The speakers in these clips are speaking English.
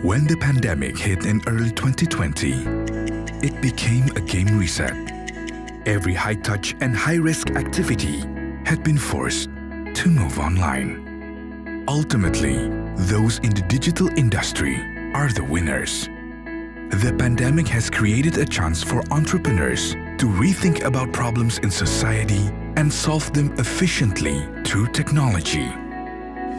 When the pandemic hit in early 2020, it became a game reset. Every high-touch and high-risk activity had been forced to move online. Ultimately, those in the digital industry are the winners. The pandemic has created a chance for entrepreneurs to rethink about problems in society and solve them efficiently through technology.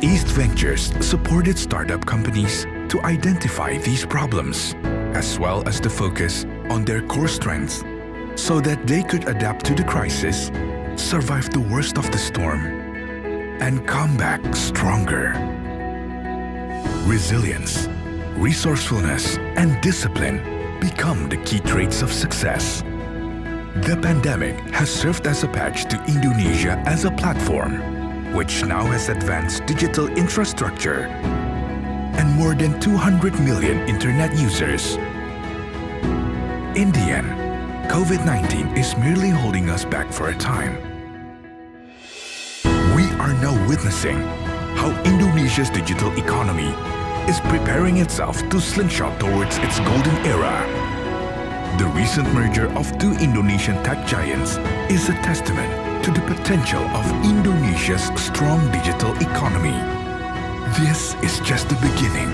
East Ventures supported startup companies to identify these problems, as well as to focus on their core strengths so that they could adapt to the crisis, survive the worst of the storm, and come back stronger. Resilience, resourcefulness, and discipline become the key traits of success. The pandemic has served as a patch to Indonesia as a platform, which now has advanced digital infrastructure and more than 200 million internet users. In the end, COVID-19 is merely holding us back for a time. We are now witnessing how Indonesia's digital economy is preparing itself to slingshot towards its golden era. The recent merger of two Indonesian tech giants is a testament to the potential of Indonesia's strong digital economy. This is just the beginning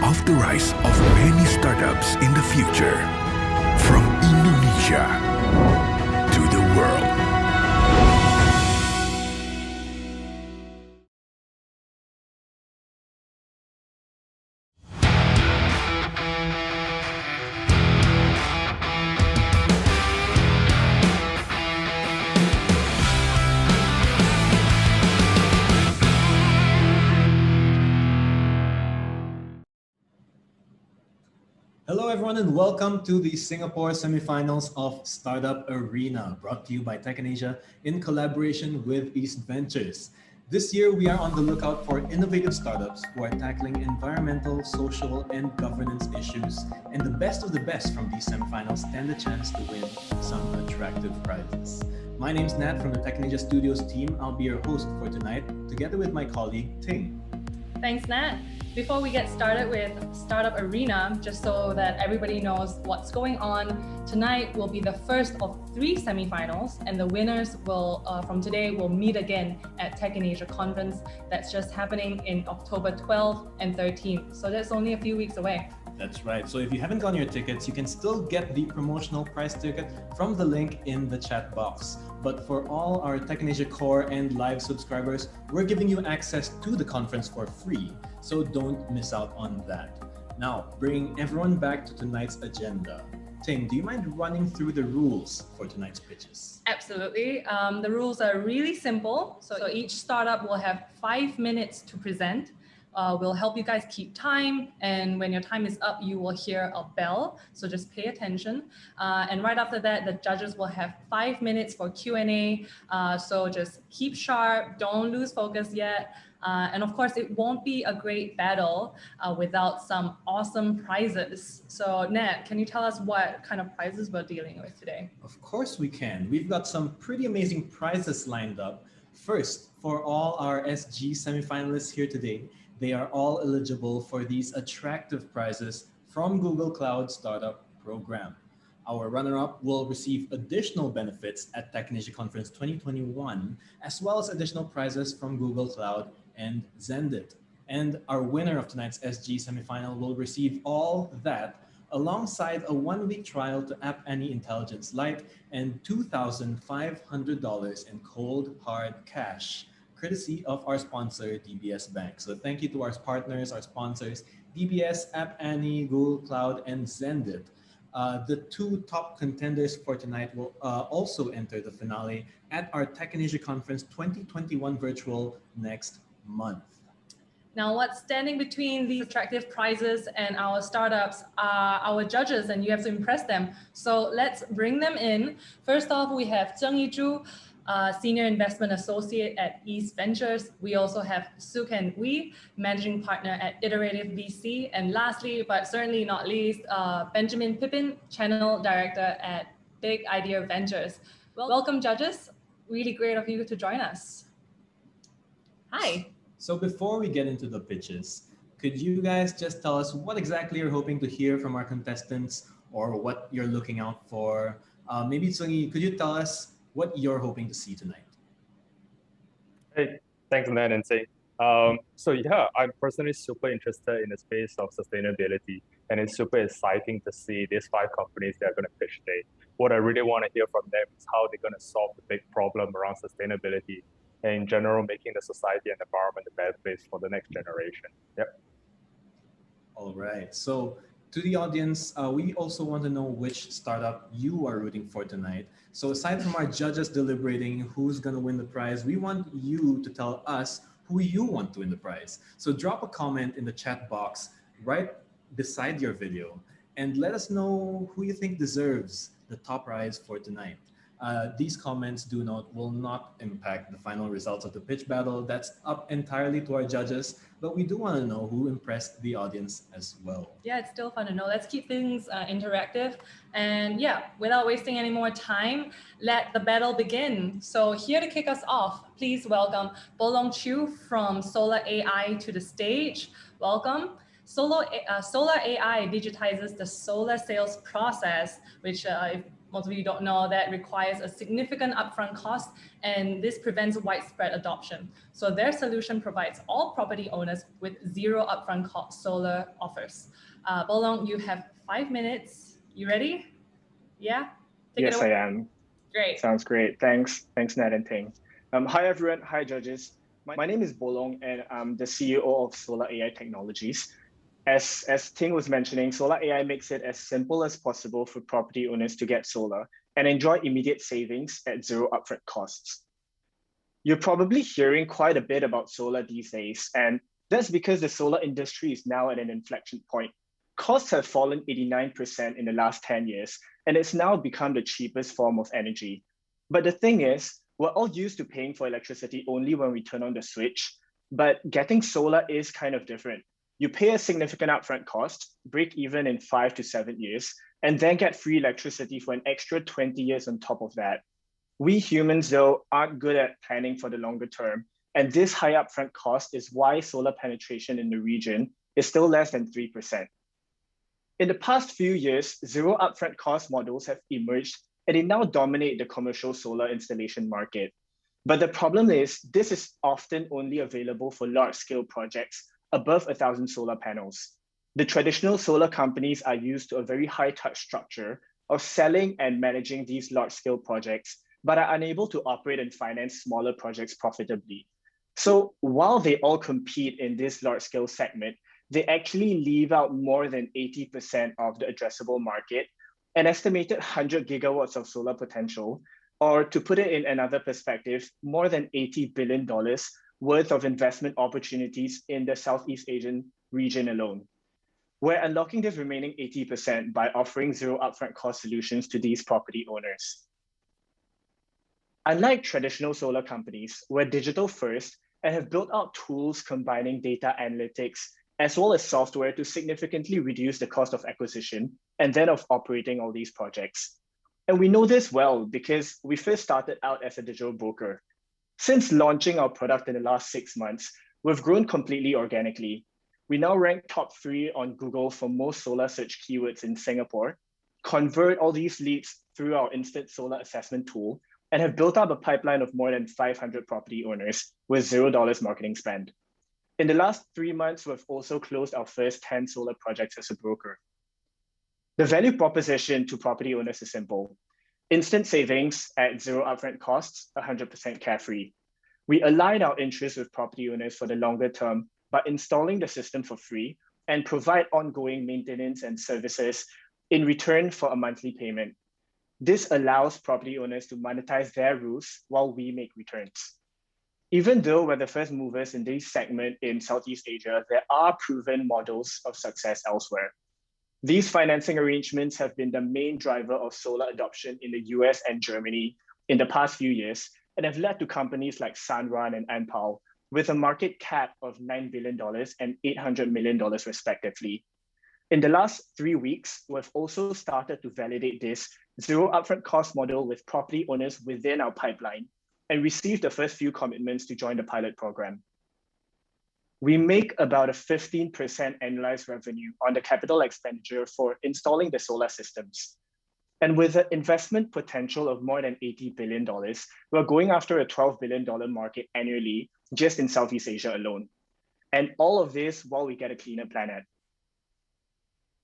of the rise of many startups in the future, from Indonesia to the world. Hello everyone and welcome to the Singapore Semifinals of Startup Arena, brought to you by Tech in Asia in collaboration with East Ventures. This year we are on the lookout for innovative startups who are tackling environmental, social, and governance issues, and the best of the best from these semifinals stand a chance to win some attractive prizes. My name's Nat from the Tech in Asia Studios team. I'll be your host for tonight, together with my colleague Ting. Thanks, Nat. Before we get started with Startup Arena, just so that everybody knows what's going on, tonight will be the first of 3 semifinals, and the winners will from today will meet again at Tech in Asia conference that's just happening in October 12th and 13th. So that's only a few weeks away. That's right. So if you haven't gotten your tickets, you can still get the promotional price ticket from the link in the chat box. But for all our Tech in Asia Core and Live subscribers, we're giving you access to the conference for free. So don't miss out on that. Now, bringing everyone back to tonight's agenda. Ting, do you mind running through the rules for tonight's pitches? Absolutely. The rules are really simple. So each startup will have 5 minutes to present. We'll help you guys keep time, and when your time is up, you will hear a bell, so just pay attention. And right after that, the judges will have 5 minutes for Q&A, so just keep sharp, don't lose focus yet. And of course, it won't be a great battle without some awesome prizes. So Nat, can you tell us what kind of prizes we're dealing with today? Of course we can. We've got some pretty amazing prizes lined up. First, for all our SG semifinalists here today, they are all eligible for these attractive prizes from Google Cloud Startup Program. Our runner-up will receive additional benefits at Tech in Asia Conference 2021, as well as additional prizes from Google Cloud and Zendit. And our winner of tonight's SG semifinal will receive all that alongside a 1-week trial to App Annie Intelligence Lite and $2,500 in cold hard cash, courtesy of our sponsor, DBS Bank. So thank you to our partners, our sponsors, DBS, App Annie, Google Cloud, and Zendit. The 2 top contenders for tonight will also enter the finale at our Tech in Asia Conference 2021 virtual next month. Now, what's standing between these attractive prizes and our startups are our judges, and you have to impress them. So let's bring them in. First off, we have Zheng Yizhu, Senior Investment Associate at East Ventures. We also have Suken Wee, Managing Partner at Iterative VC. And lastly, but certainly not least, Benjamin Pippin, Channel Director at Big Idea Ventures. Welcome, judges. Really great of you to join us. Hi. So before we get into the pitches, Could you guys just tell us what exactly you're hoping to hear from our contestants or what you're looking out for? Maybe Tsungi, could you tell us what you're hoping to see tonight? Hey, thanks, Nat and Say. So yeah, I'm personally super interested in the space of sustainability, and it's super exciting to see these 5 companies that are going to pitch today. What I really want to hear from them is how they're going to solve the big problem around sustainability, and in general, making the society and environment a better place for the next generation. Yep. All right. So to the audience, we also want to know which startup you are rooting for tonight. So aside from our judges deliberating who's going to win the prize, we want you to tell us who you want to win the prize. So drop a comment in the chat box right beside your video and let us know who you think deserves the top prize for tonight. These comments will not impact the final results of the pitch battle. That's up entirely to our judges, but we do want to know who impressed the audience as well. Yeah, it's still fun to know. Let's keep things interactive. And yeah, without wasting any more time, let the battle begin. So here to kick us off, please welcome Bolong Chu from Solar AI to the stage. Welcome. Solar AI digitizes the solar sales process, which if most of you don't know, that requires a significant upfront cost, and this prevents widespread adoption. So their solution provides all property owners with zero upfront cost solar offers. Bolong, you have 5 minutes. You ready? Yeah? Yes, I am. Great. Sounds great. Thanks, Nat and Ting. Hi, everyone. Hi, judges. My name is Bolong, and I'm the CEO of Solar AI Technologies. As Ting was mentioning, Solar AI makes it as simple as possible for property owners to get solar and enjoy immediate savings at zero upfront costs. You're probably hearing quite a bit about solar these days, and that's because the solar industry is now at an inflection point. Costs have fallen 89% in the last 10 years, and it's now become the cheapest form of energy. But the thing is, we're all used to paying for electricity only when we turn on the switch, but getting solar is kind of different. You pay a significant upfront cost, break even in 5 to 7 years, and then get free electricity for an extra 20 years on top of that. We humans, though, aren't good at planning for the longer term, and this high upfront cost is why solar penetration in the region is still less than 3%. In the past few years, zero upfront cost models have emerged, and they now dominate the commercial solar installation market. But the problem is, this is often only available for large-scale projects above 1,000 solar panels. The traditional solar companies are used to a very high-touch structure of selling and managing these large-scale projects, but are unable to operate and finance smaller projects profitably. So while they all compete in this large-scale segment, they actually leave out more than 80% of the addressable market, an estimated 100 gigawatts of solar potential, or to put it in another perspective, more than $80 billion worth of investment opportunities in the Southeast Asian region alone. We're unlocking this remaining 80% by offering zero upfront cost solutions to these property owners. Unlike traditional solar companies, we're digital first and have built out tools combining data analytics as well as software to significantly reduce the cost of acquisition and then of operating all these projects. And we know this well because we first started out as a digital broker. Since launching our product in the last 6 months, we've grown completely organically. We now rank top 3 on Google for most solar search keywords in Singapore, convert all these leads through our instant solar assessment tool, and have built up a pipeline of more than 500 property owners with $0 marketing spend. In the last 3 months, we've also closed our first 10 solar projects as a broker. The value proposition to property owners is simple. Instant savings at zero upfront costs, 100% carefree. We align our interests with property owners for the longer term by installing the system for free and provide ongoing maintenance and services in return for a monthly payment. This allows property owners to monetize their roofs while we make returns. Even though we're the first movers in this segment in Southeast Asia, there are proven models of success elsewhere. These financing arrangements have been the main driver of solar adoption in the US and Germany in the past few years and have led to companies like Sunrun and Anpal with a market cap of $9 billion and $800 million respectively. In the last 3 weeks, we've also started to validate this zero upfront cost model with property owners within our pipeline and received the first few commitments to join the pilot program. we make about a 15% annualized revenue on the capital expenditure for installing the solar systems. And with an investment potential of more than $80 billion, we're going after a $12 billion market annually just in Southeast Asia alone. And all of this while we get a cleaner planet.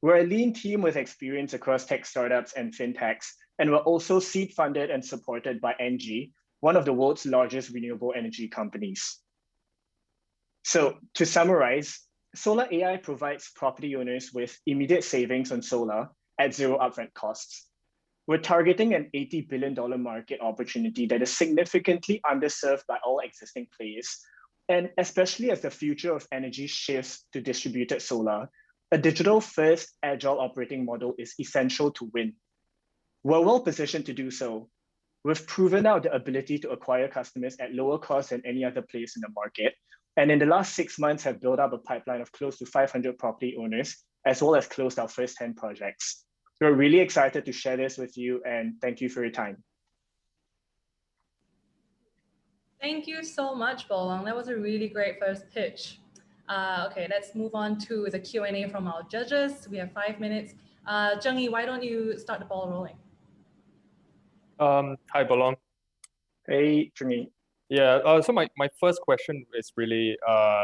We're a lean team with experience across tech startups and fintechs, and we're also seed funded and supported by ENGIE, one of the world's largest renewable energy companies. So to summarize, Solar AI provides property owners with immediate savings on solar at zero upfront costs. We're targeting an $80 billion market opportunity that is significantly underserved by all existing players. And especially as the future of energy shifts to distributed solar, a digital-first agile operating model is essential to win. We're well positioned to do so. We've proven out the ability to acquire customers at lower cost than any other place in the market. And in the last 6 months have built up a pipeline of close to 500 property owners, as well as closed our first 10 projects. We're really excited to share this with you, and thank you for your time. Thank you so much, Bolong. That was a really great first pitch. Okay, let's move on to the Q&A from our judges. We have 5 minutes. Zheng-Yi, why don't you start the ball rolling? Hi, Bolong. Hey, Zheng-Yi. Yeah, so my first question is really,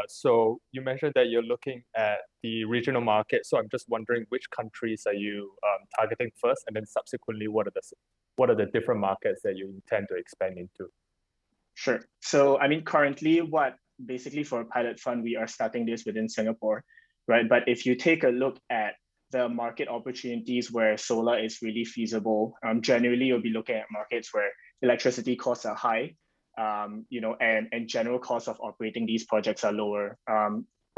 so you mentioned that you're looking at the regional market. So I'm just wondering which countries are you targeting first, and then subsequently, what are the different markets that you intend to expand into? Sure. So I mean, currently, basically for a pilot fund, we are starting this within Singapore, right? But if you take a look at the market opportunities where solar is really feasible, generally you'll be looking at markets where electricity costs are high. And general costs of operating these projects are lower.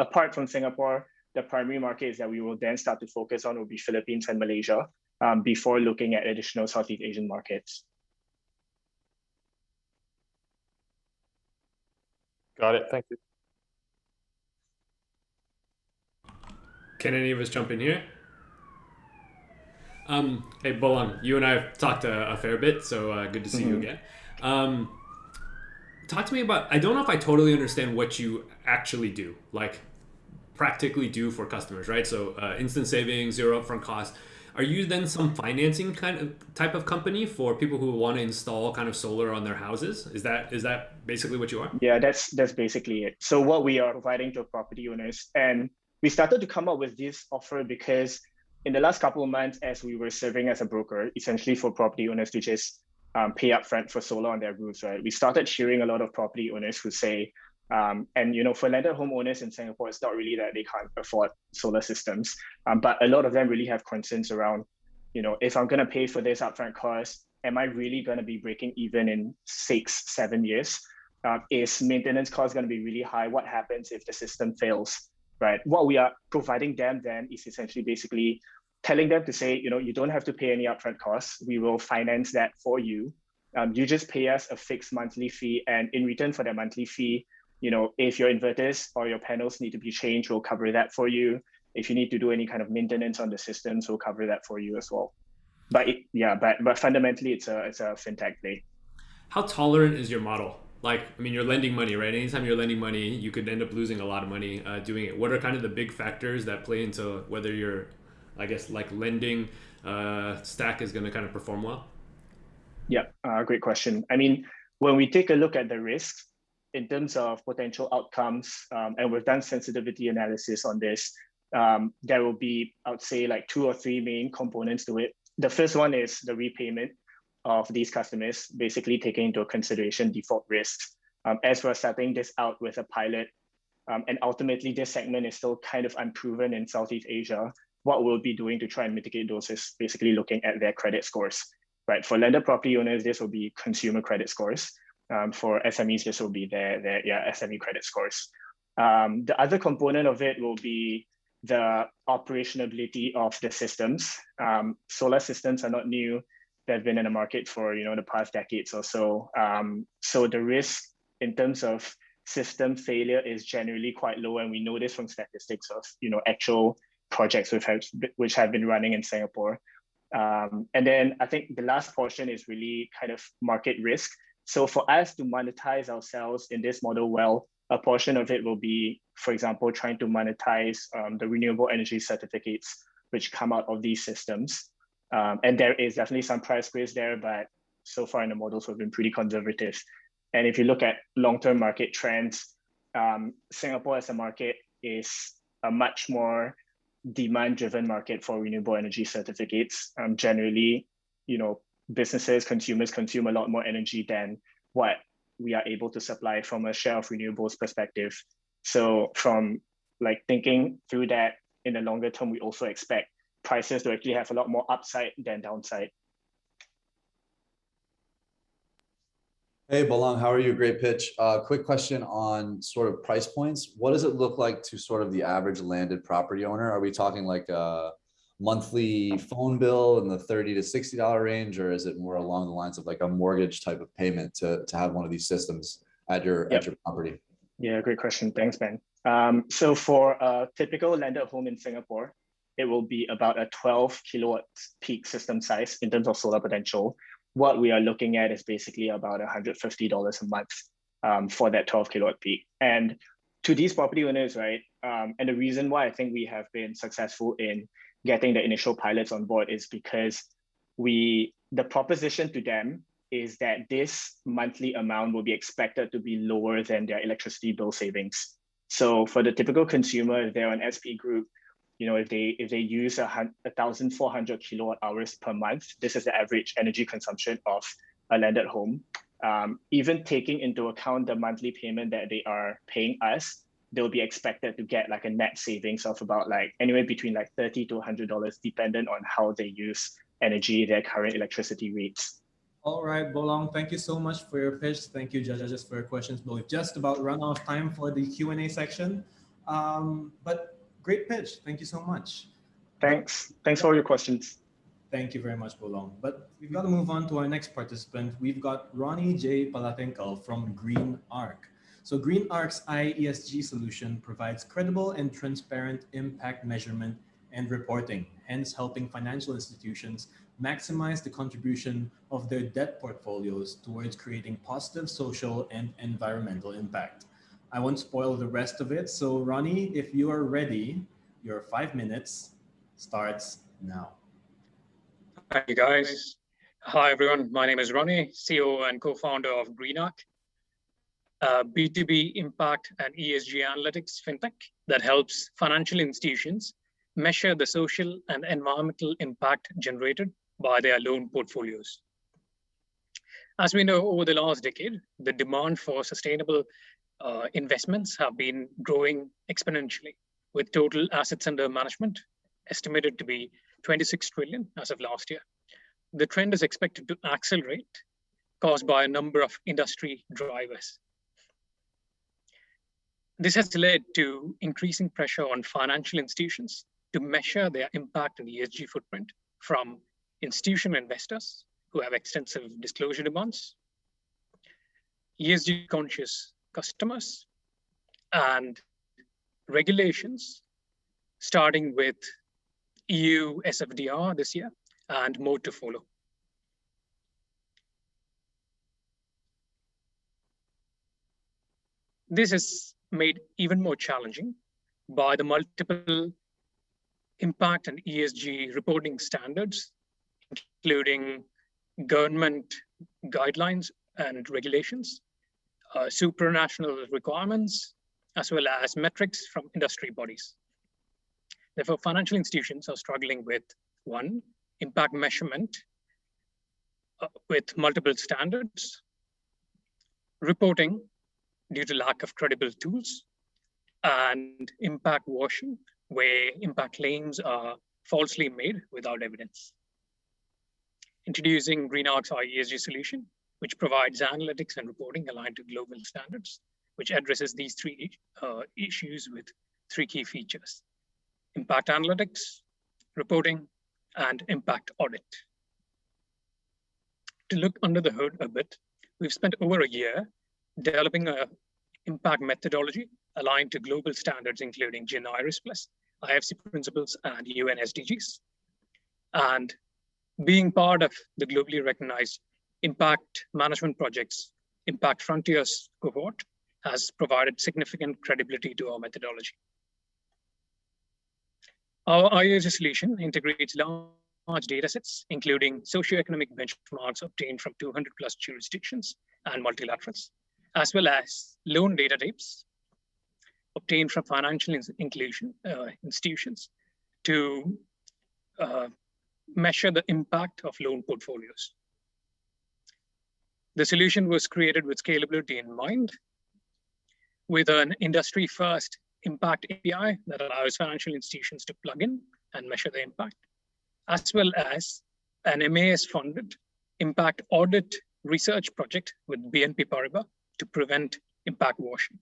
Apart from Singapore, the primary markets that we will then start to focus on will be Philippines and Malaysia before looking at additional Southeast Asian markets. Got it, thank you. Can any of us jump in here? Hey, Bolong, you and I have talked a fair bit, so good to see you again. Talk to me about, I don't know if I totally understand what you actually do, like practically do for customers, right? So instant savings, zero upfront cost. Are you then some financing type of company for people who want to install kind of solar on their houses? Is that basically what you are? Yeah, that's basically it. So what we are providing to property owners, and we started to come up with this offer because in the last couple of months, as we were serving as a broker, essentially for property owners to just pay upfront for solar on their roofs, right? We started hearing a lot of property owners who say, for landed homeowners in Singapore, it's not really that they can't afford solar systems, but a lot of them really have concerns around, if I'm going to pay for this upfront cost, am I really going to be breaking even in 6-7 years? Is maintenance cost going to be really high? What happens if the system fails, right? What we are providing them then is essentially basically telling them to say, you don't have to pay any upfront costs. We will finance that for you. You just pay us a fixed monthly fee. And in return for that monthly fee, if your inverters or your panels need to be changed, we'll cover that for you. If you need to do any kind of maintenance on the systems, we'll cover that for you as well. But but fundamentally, it's a fintech play. How tolerant is your model? Like, I mean, you're lending money, right? Anytime you're lending money, you could end up losing a lot of money doing it. What are kind of the big factors that play into whether your, I guess, like lending stack is going to kind of perform well? Yeah, great question. I mean, when we take a look at the risks in terms of potential outcomes, and we've done sensitivity analysis on this, there will be, I would say, like 2 or 3 main components to it. The first one is the repayment of these customers, basically taking into consideration default risks. As we're starting this out with a pilot, and ultimately this segment is still kind of unproven in Southeast Asia, what we'll be doing to try and mitigate those is basically looking at their credit scores, right? For landed property owners, this will be consumer credit scores. For SMEs, this will be their SME credit scores. The other component of it will be the operationability of the systems. Solar systems are not new. They've been in the market for the past decades or so. So the risk in terms of system failure is generally quite low, and we know this from statistics of actual projects which have been running in Singapore. And then I think the last portion is really kind of market risk. So for us to monetize ourselves in this model well, A portion of it will be, for example, trying to monetize the renewable energy certificates which come out of these systems. And there is definitely some price squeeze there, but so far in the models we've been pretty conservative. And if you look at long-term market trends, Singapore as a market is a much more demand-driven market for renewable energy certificates. Generally, businesses, consumers consume a lot more energy than what we are able to supply from a share of renewables perspective. So from thinking through that in the longer term, we also expect prices to actually have a lot more upside than downside. Hey, Bolong, how are you? Great pitch. Quick question on sort of price points. What does it look like to sort of the average landed property owner? Are we talking like a monthly phone bill in the $30 to $60 range, or is it more along the lines of like a mortgage type of payment to have one of these systems at your property? Yeah, great question. Thanks, Ben. So for a typical landed home in Singapore, it will be about a 12 kilowatt peak system size in terms of solar potential. What we are looking at is basically about $150 a month for that 12 kilowatt peak. And to these property owners, right, and the reason why I think we have been successful in getting the initial pilots on board is because the proposition to them is that this monthly amount will be expected to be lower than their electricity bill savings. So for the typical consumer, if they're on SP group, if they use 1,400 kilowatt hours per month, this is the average energy consumption of a landed home. Even taking into account the monthly payment that they are paying us, they'll be expected to get like a net savings of about anywhere between $30 to $100, dependent on how they use energy, their current electricity rates. All right, Bolong, thank you so much for your pitch. Thank you, judges, for your questions. We've just about run out of time for the Q&A section, but great pitch. Thank you so much. Thanks for all your questions. Thank you very much, Bolong. But we've got to move on to our next participant. We've got Rony J. Palathinkal from GreenArc. So GreenArc's IESG solution provides credible and transparent impact measurement and reporting, hence helping financial institutions maximize the contribution of their debt portfolios towards creating positive social and environmental impact. I won't spoil the rest of it. So Rony, if you are ready, your 5 minutes starts now. Thank you, guys. Hi, everyone. My name is Rony, CEO and co-founder of GreenArc, a B2B impact and ESG analytics fintech that helps financial institutions measure the social and environmental impact generated by their loan portfolios. As we know, over the last decade, the demand for sustainable investments have been growing exponentially, with total assets under management estimated to be 26 trillion as of last year. The trend is expected to accelerate, caused by a number of industry drivers. This has led to increasing pressure on financial institutions to measure their impact and ESG footprint from institutional investors who have extensive disclosure demands, ESG conscious customers, and regulations, starting with EU SFDR this year and more to follow. This is made even more challenging by the multiple impact and ESG reporting standards, including government guidelines and regulations, supranational requirements, as well as metrics from industry bodies. Therefore, financial institutions are struggling with, one, impact measurement with multiple standards, reporting due to lack of credible tools, and impact washing, where impact claims are falsely made without evidence. Introducing GreenArc's ESG solution, which provides analytics and reporting aligned to global standards, which addresses these three issues with three key features: impact analytics, reporting, and impact audit. To look under the hood a bit, we've spent over a year developing an impact methodology aligned to global standards, including GIN IRIS+, IFC principles, and UN SDGs. And being part of the globally recognized impact management projects Impact Frontiers cohort has provided significant credibility to our methodology. Our IOG solution integrates large data sets, including socioeconomic benchmarks obtained from 200 plus jurisdictions and multilaterals, as well as loan data types obtained from financial institutions to measure the impact of loan portfolios. The solution was created with scalability in mind, with an industry-first impact API that allows financial institutions to plug in and measure the impact, as well as an MAS-funded impact audit research project with BNP Paribas to prevent impact washing.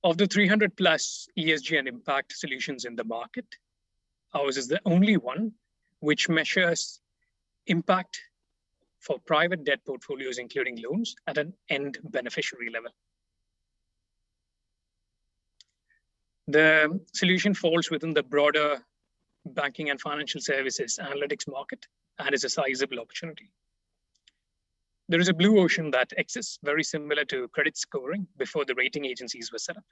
Of the 300 plus ESG and impact solutions in the market, ours is the only one which measures impact for private debt portfolios, including loans, at an end beneficiary level. The solution falls within the broader banking and financial services analytics market and is a sizable opportunity. There is a blue ocean that exists, very similar to credit scoring before the rating agencies were set up.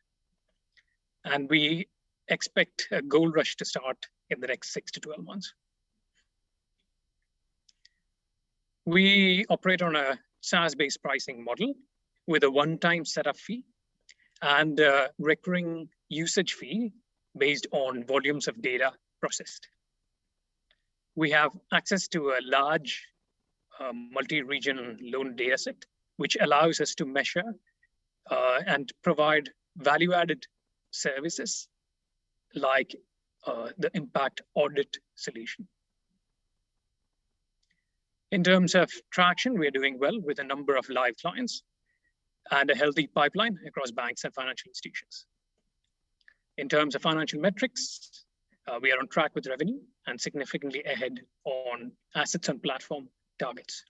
And we expect a gold rush to start in the next 6 to 12 months. We operate on a SaaS-based pricing model with a one-time setup fee and a recurring usage fee based on volumes of data processed. We have access to a large multi-region loan data set, which allows us to measure and provide value-added services like the impact audit solution. In terms of traction, we're doing well with a number of live clients and a healthy pipeline across banks and financial institutions. In terms of financial metrics, we are on track with revenue and significantly ahead on assets and platform targets.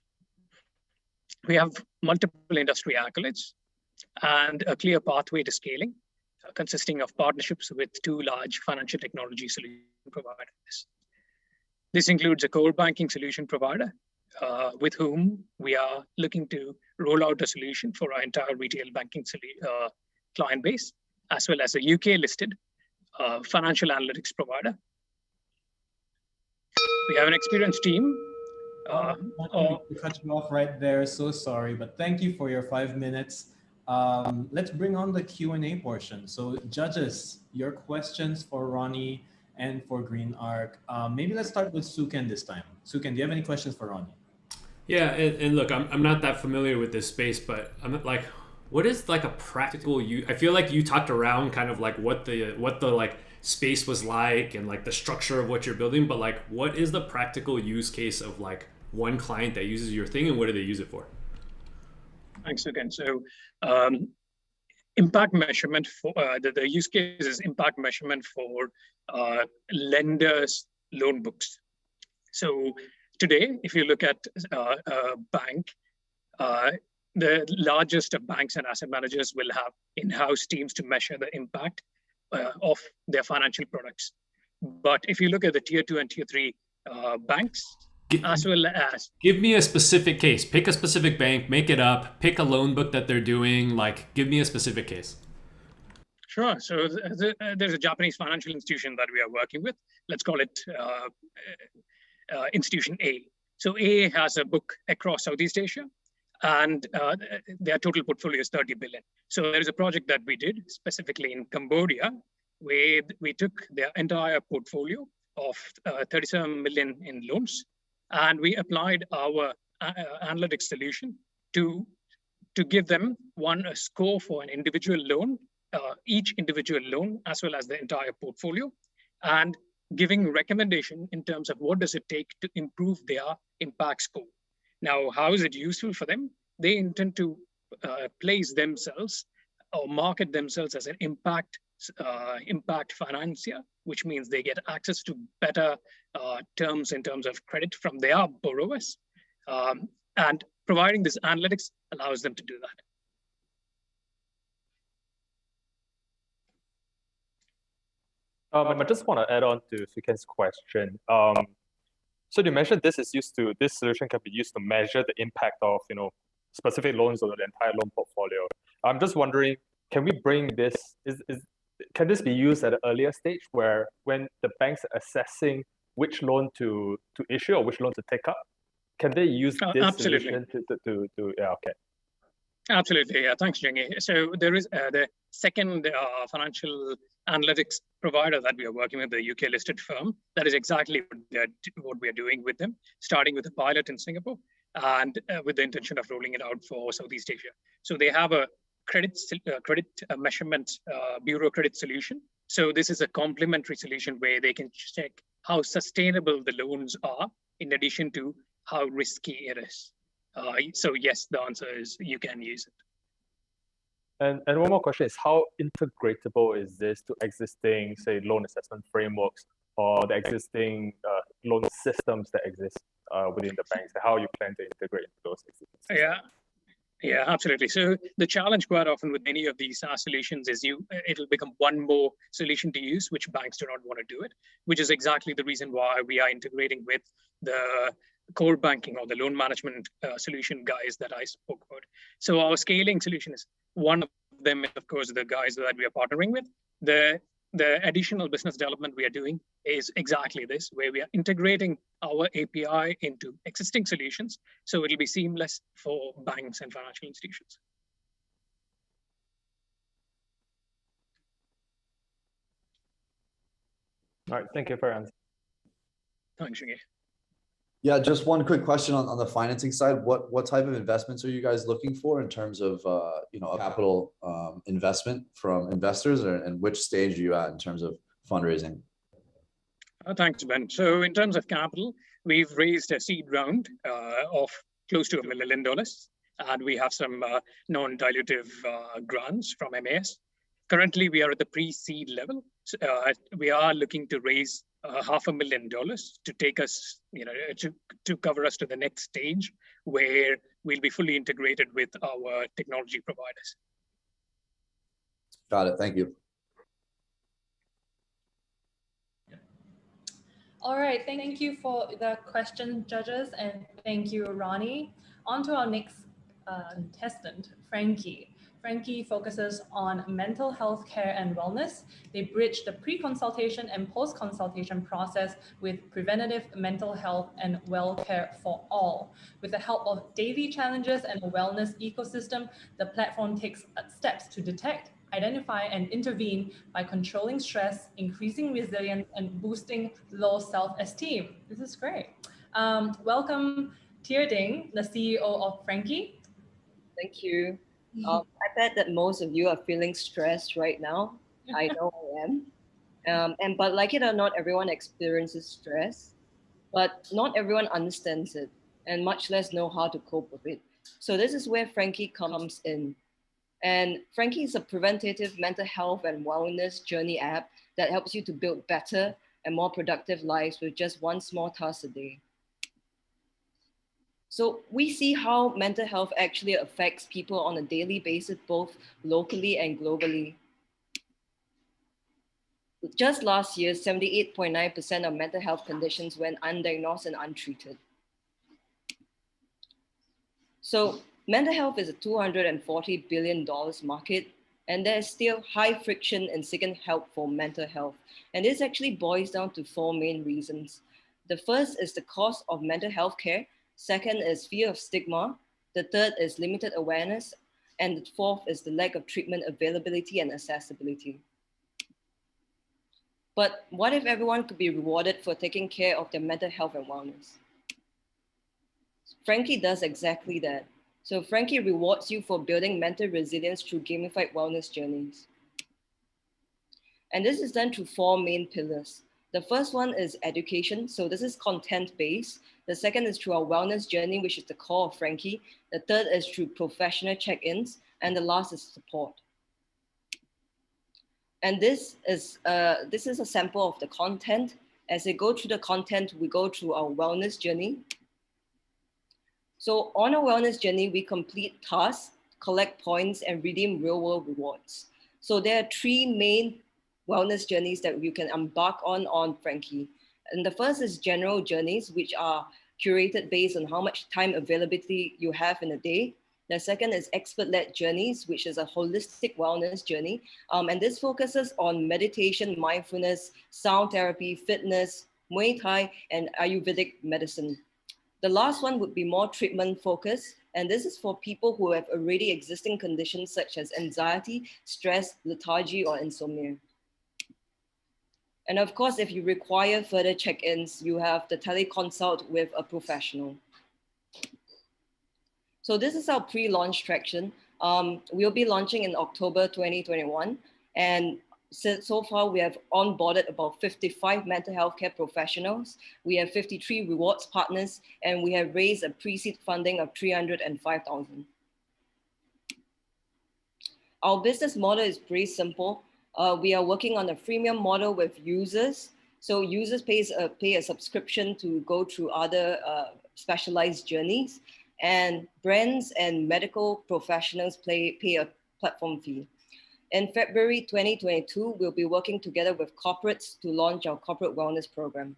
We have multiple industry accolades and a clear pathway to scaling, consisting of partnerships with 2 large financial technology solution providers. This includes a core banking solution provider with whom we are looking to roll out a solution for our entire retail banking client base, as well as a UK-listed financial analytics provider. We have an experienced team. To cut you off right there, so sorry, but thank you for your 5 minutes. Let's bring on the Q&A portion. So judges, your questions for Rony and for GreenArc. Maybe let's start with Suken this time. Suken, do you have any questions for Rony? Yeah, and look, I'm not that familiar with this space, but I'm like, what is like a practical use? I feel like you talked around kind of like what the like space was like and like the structure of what you're building, but like what is the practical use case of like one client that uses your thing and what do they use it for? Thanks again. So impact measurement for the use case is impact measurement for lenders' loan books. So today, if you look at a bank, the largest of banks and asset managers will have in-house teams to measure the impact of their financial products. But if you look at the tier 2 and tier 3 banks, as well as... Give me a specific case. Pick a specific bank, make it up, pick a loan book that they're doing, like give me a specific case. Sure. So there's a Japanese financial institution that we are working with. Let's call it Institution A. So A has a book across Southeast Asia, and their total portfolio is 30 billion. So there is a project that we did specifically in Cambodia, where we took their entire portfolio of 37 million in loans, and we applied our analytics solution to give them a score for an individual loan, each individual loan, as well as the entire portfolio, and giving recommendation in terms of what does it take to improve their impact score. Now, how is it useful for them? They intend to place themselves or market themselves as an impact financier, which means they get access to better terms in terms of credit from their borrowers. And providing this analytics allows them to do that. I just want to add on to Suken's question. So you mentioned this solution can be used to measure the impact of specific loans or the entire loan portfolio. I'm just wondering, can we bring this, can this be used at an earlier stage where when the bank's assessing which loan to issue or which loan to take up, can they use this absolutely. solution to yeah, okay. Absolutely, yeah, thanks, Jenny. So there is the second financial analytics provider that we are working with, the UK listed firm. That is exactly what we are doing with them, starting with a pilot in Singapore and with the intention of rolling it out for Southeast Asia. So they have a credit measurement bureau credit solution. So this is a complementary solution where they can check how sustainable the loans are in addition to how risky it is. So yes, the answer is you can use it. And one more question is, how integratable is this to existing, say, loan assessment frameworks or the existing loan systems that exist within the banks? How you plan to integrate into those existing systems? Yeah, absolutely. So the challenge quite often with many of these SaaS solutions is it'll become one more solution to use, which banks do not want to do it, which is exactly the reason why we are integrating with the core banking or the loan management solution guys that I spoke about. So our scaling solution is one of them, of course, the guys that we are partnering with. The additional business development we are doing is exactly this, where we are integrating our API into existing solutions. So it'll be seamless for banks and financial institutions. All right, thank you for your answer. Thanks, Shingi. Yeah, just one quick question on the financing side. What type of investments are you guys looking for in terms of a capital investment from investors, and which stage are you at in terms of fundraising? Thanks, Ben. So in terms of capital, we've raised a seed round of close to $1 million, and we have some non-dilutive grants from MAS. Currently, we are at the pre-seed level. We are looking to raise $500,000 to take us, to cover us to the next stage where we'll be fully integrated with our technology providers. Got it. Thank you. All right. Thank you for the question, judges, and thank you, Rony. On to our next contestant, Frankie. Frankie focuses on mental health care and wellness. They bridge the pre-consultation and post-consultation process with preventative mental health and well care for all. With the help of daily challenges and a wellness ecosystem, the platform takes steps to detect, identify, and intervene by controlling stress, increasing resilience, and boosting low self-esteem. This is great. Welcome, Tyr A, the CEO of Frankie. Thank you. I bet that most of you are feeling stressed right now. I know I am. But like it or not, everyone experiences stress, but not everyone understands it and much less know how to cope with it. So this is where Frankie comes in. And Frankie is a preventative mental health and wellness journey app that helps you to build better and more productive lives with just one small task a day. So we see how mental health actually affects people on a daily basis, both locally and globally. Just last year, 78.9% of mental health conditions went undiagnosed and untreated. So mental health is a $240 billion market, and there is still high friction in seeking help for mental health. And this actually boils down to four main reasons. The first is the cost of mental health care. Second is fear of stigma. The third is limited awareness. And the fourth is the lack of treatment availability and accessibility. But what if everyone could be rewarded for taking care of their mental health and wellness? Frankie does exactly that. So Frankie rewards you for building mental resilience through gamified wellness journeys. And this is done through four main pillars. The first one is education. So this is content-based. The second is through our wellness journey, which is the core of Frankie. The third is through professional check-ins. And the last is support. And this is a sample of the content. As they go through the content, we go through our wellness journey. So on our wellness journey, we complete tasks, collect points, and redeem real-world rewards. So there are three main wellness journeys that you can embark on Frankie. And the first is general journeys, which are curated based on how much time availability you have in a day. The second is expert-led journeys, which is a holistic wellness journey. And this focuses on meditation, mindfulness, sound therapy, fitness, Muay Thai, and Ayurvedic medicine. The last one would be more treatment focused. And this is for people who have already existing conditions such as anxiety, stress, lethargy, or insomnia. And of course, if you require further check-ins, you have the teleconsult with a professional. So this is our pre-launch traction. We'll be launching in October 2021. And so far, we have onboarded about 55 mental health care professionals. We have 53 rewards partners, and we have raised a pre-seed funding of 305,000. Our business model is pretty simple. We are working on a freemium model with users. So users pay a subscription to go through other specialized journeys, and brands and medical professionals pay a platform fee. In February 2022, we'll be working together with corporates to launch our corporate wellness program.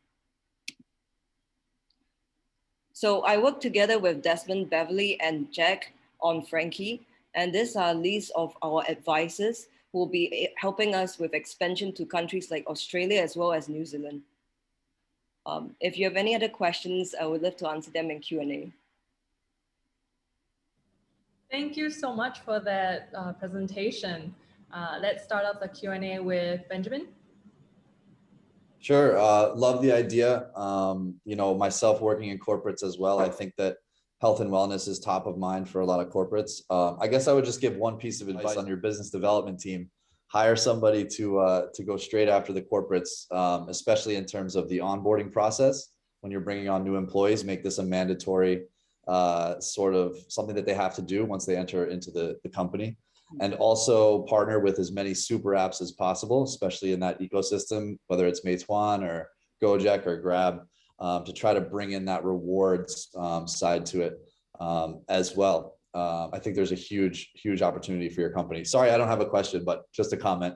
So I work together with Desmond, Beverly, and Jack on Frankie, and these are a list of our advisors who will be helping us with expansion to countries like Australia as well as New Zealand. If you have any other questions, I would love to answer them in Q&A. Thank you so much for that presentation. Let's start off the Q&A with Benjamin. Sure, love the idea. You know, myself working in corporates as well, I think that health and wellness is top of mind for a lot of corporates. I guess I would just give one piece of advice on your business development team. Hire somebody to go straight after the corporates, especially in terms of the onboarding process. When you're bringing on new employees, make this a mandatory sort of something that they have to do once they enter into the company. And also partner with as many super apps as possible, especially in that ecosystem, whether it's Meituan or Gojek or Grab, to try to bring in that rewards side to it as well. I think there's a huge, huge opportunity for your company. Sorry, I don't have a question, but just a comment.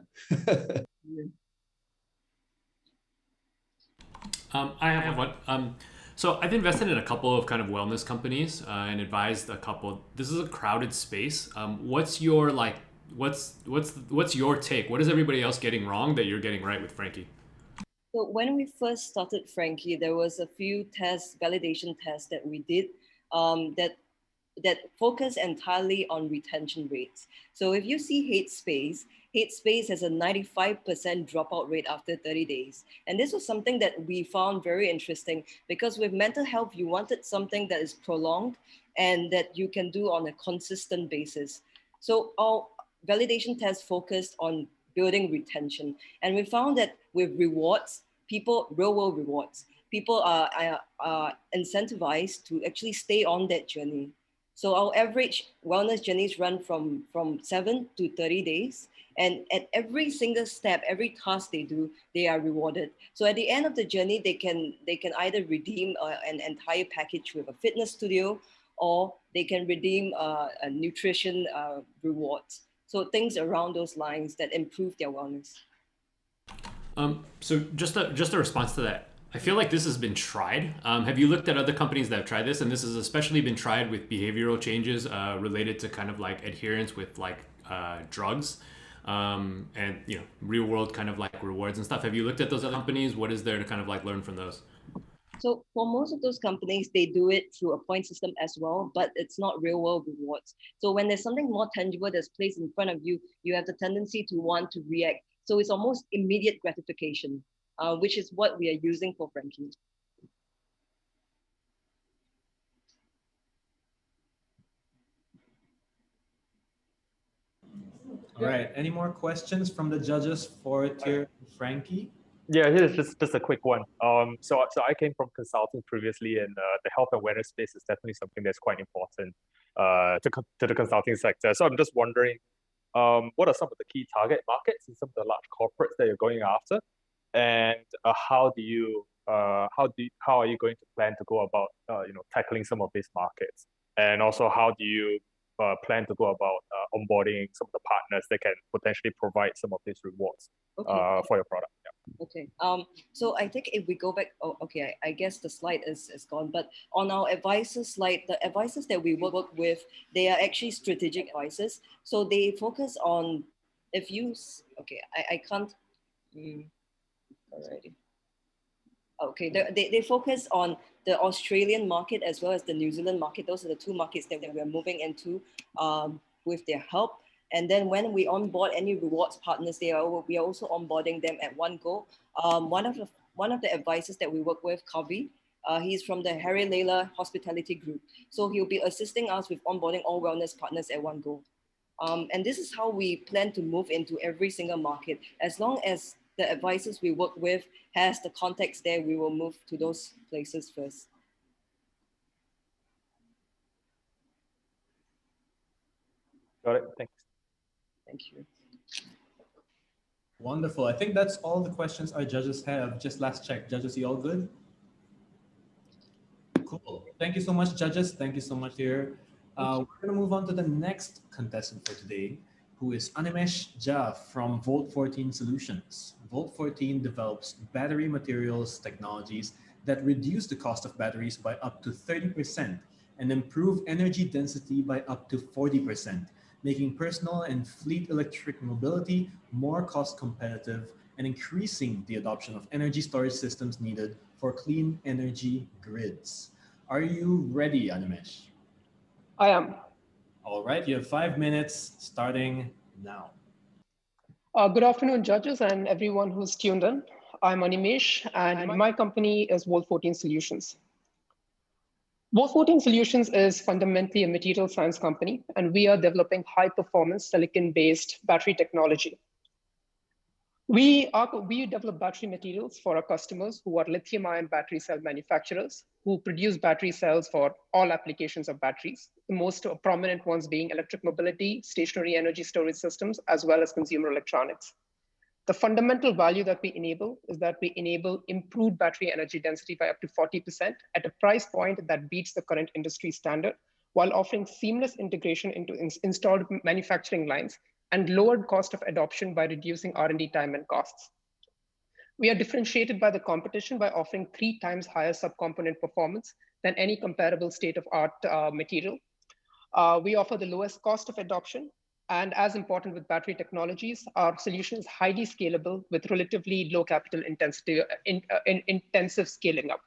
I have one. So I've invested in a couple of kind of wellness companies and advised a couple. This is a crowded space. What's your what's your take? What is everybody else getting wrong that you're getting right with Frankie? So when we first started Frankie, there was a few validation tests that we did that focus entirely on retention rates. So if you see Headspace has a 95% dropout rate after 30 days. And this was something that we found very interesting because with mental health, you wanted something that is prolonged and that you can do on a consistent basis. So our validation test focused on building retention. And we found that with rewards, real world rewards, people are incentivized to actually stay on that journey. So our average wellness journeys run from 7 to 30 days. And at every single step, every task they do, they are rewarded. So at the end of the journey, they can either redeem an entire package with a fitness studio, or they can redeem a nutrition rewards. So things around those lines that improve their wellness. So just a response to that. I feel like this has been tried. Have you looked at other companies that have tried this? And this has especially been tried with behavioral changes related to kind of like adherence with like drugs. And you know, real world kind of like rewards and stuff. Have you looked at those other companies? What is there to kind of like learn from those? So for most of those companies, they do it through a point system as well, but it's not real world rewards. So when there's something more tangible that's placed in front of you, you have the tendency to want to react. So it's almost immediate gratification, which is what we are using for Frankie. All right. Any more questions from the judges for Tyr Frankie? Yeah, here's just a quick one. So I came from consulting previously, and the health awareness space is definitely something that's quite important to the consulting sector. So I'm just wondering, what are some of the key target markets in some of the large corporates that you're going after, and how are you going to plan to go about tackling some of these markets, and also how do you plan to go about onboarding some of the partners that can potentially provide some of these rewards for your product. Yeah. Okay. So I think if we go back, okay, I guess the slide is gone, but on our advisors slide, the advisors that we work with, they are actually strategic advisors. So they focus on, okay, I can't, already. Okay, they focus on the Australian market as well as the New Zealand market. Those are the two markets that we are moving into with their help. And then when we onboard any rewards partners, we are also onboarding them at one go. One of the advisors that we work with, Kavi, he's from the Harry Layla Hospitality Group. So he'll be assisting us with onboarding all wellness partners at one go. And this is how we plan to move into every single market. As long as the advisors we work with has the context there, we will move to those places first. Got it. Thanks. Thank you. Wonderful. I think that's all the questions our judges have. Just last check. Judges, you all good? Cool. Thank you so much, judges. Thank you so much, Tyr. We're going to move on to the next contestant for today, who is Animesh Jha from Volt 14 Solutions. Volt 14 develops battery materials technologies that reduce the cost of batteries by up to 30% and improve energy density by up to 40%, making personal and fleet electric mobility more cost competitive and increasing the adoption of energy storage systems needed for clean energy grids. Are you ready, Animesh? I am. All right, you have 5 minutes starting now. Good afternoon, judges and everyone who's tuned in. I'm Animesh, and my company is Volt 14 Solutions. Volt 14 Solutions is fundamentally a material science company, and we are developing high-performance silicon-based battery technology. We develop battery materials for our customers who are lithium-ion battery cell manufacturers who produce battery cells for all applications of batteries, the most prominent ones being electric mobility, stationary energy storage systems, as well as consumer electronics. The fundamental value that we enable is that we enable improved battery energy density by up to 40% at a price point that beats the current industry standard, while offering seamless integration into installed manufacturing lines and lowered cost of adoption by reducing R&D time and costs. We are differentiated by the competition by offering 3 times higher subcomponent performance than any comparable state-of-art material. We offer the lowest cost of adoption, and as important with battery technologies, our solution is highly scalable with relatively low capital intensity, intensive scaling up.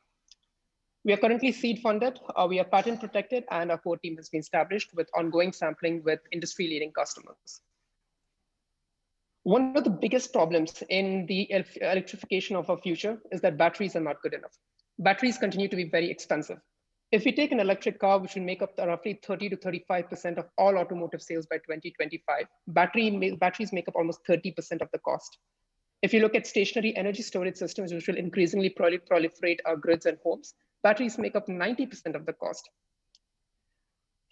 We are currently seed funded, we are patent protected, and our core team has been established with ongoing sampling with industry-leading customers. One of the biggest problems in the electrification of our future is that batteries are not good enough. Batteries continue to be very expensive. If we take an electric car, which will make up roughly 30 to 35% of all automotive sales by 2025, batteries make up almost 30% of the cost. If you look at stationary energy storage systems, which will increasingly proliferate our grids and homes, batteries make up 90% of the cost.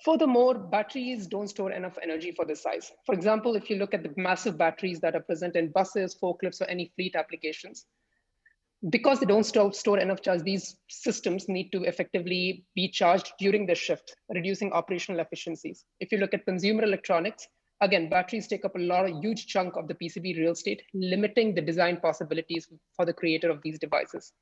Furthermore, batteries don't store enough energy for this size. For example, if you look at the massive batteries that are present in buses, forklifts, or any fleet applications, because they don't store enough charge, these systems need to effectively be charged during the shift, reducing operational efficiencies. If you look at consumer electronics, again, batteries take up a huge chunk of the PCB real estate, limiting the design possibilities for the creator of these devices.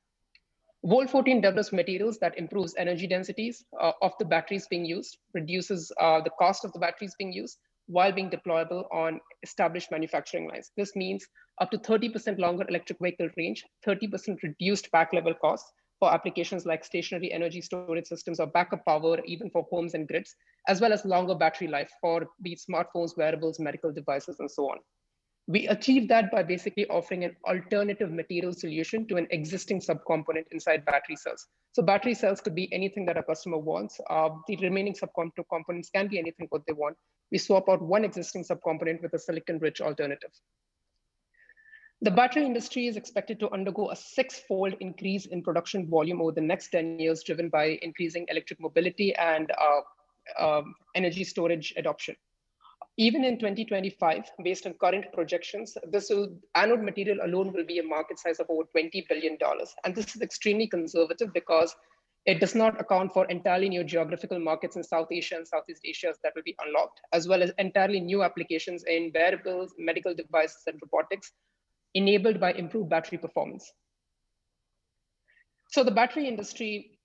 Volt 14 develops materials that improves energy densities of the batteries being used, reduces the cost of the batteries being used, while being deployable on established manufacturing lines. This means up to 30% longer electric vehicle range, 30% reduced back level costs for applications like stationary energy storage systems or backup power, even for homes and grids, as well as longer battery life for be it smartphones, wearables, medical devices, and so on. We achieve that by basically offering an alternative material solution to an existing subcomponent inside battery cells. So battery cells could be anything that a customer wants. The remaining subcomponents can be anything what they want. We swap out one existing subcomponent with a silicon-rich alternative. The battery industry is expected to undergo a 6-fold increase in production volume over the next 10 years, driven by increasing electric mobility and energy storage adoption. Even in 2025, based on current projections, anode material alone will be a market size of over $20 billion. And this is extremely conservative because It does not account for entirely new geographical markets in South Asia and Southeast Asia that will be unlocked, as well as entirely new applications in wearables, medical devices, and robotics, enabled by improved battery performance. So the battery industry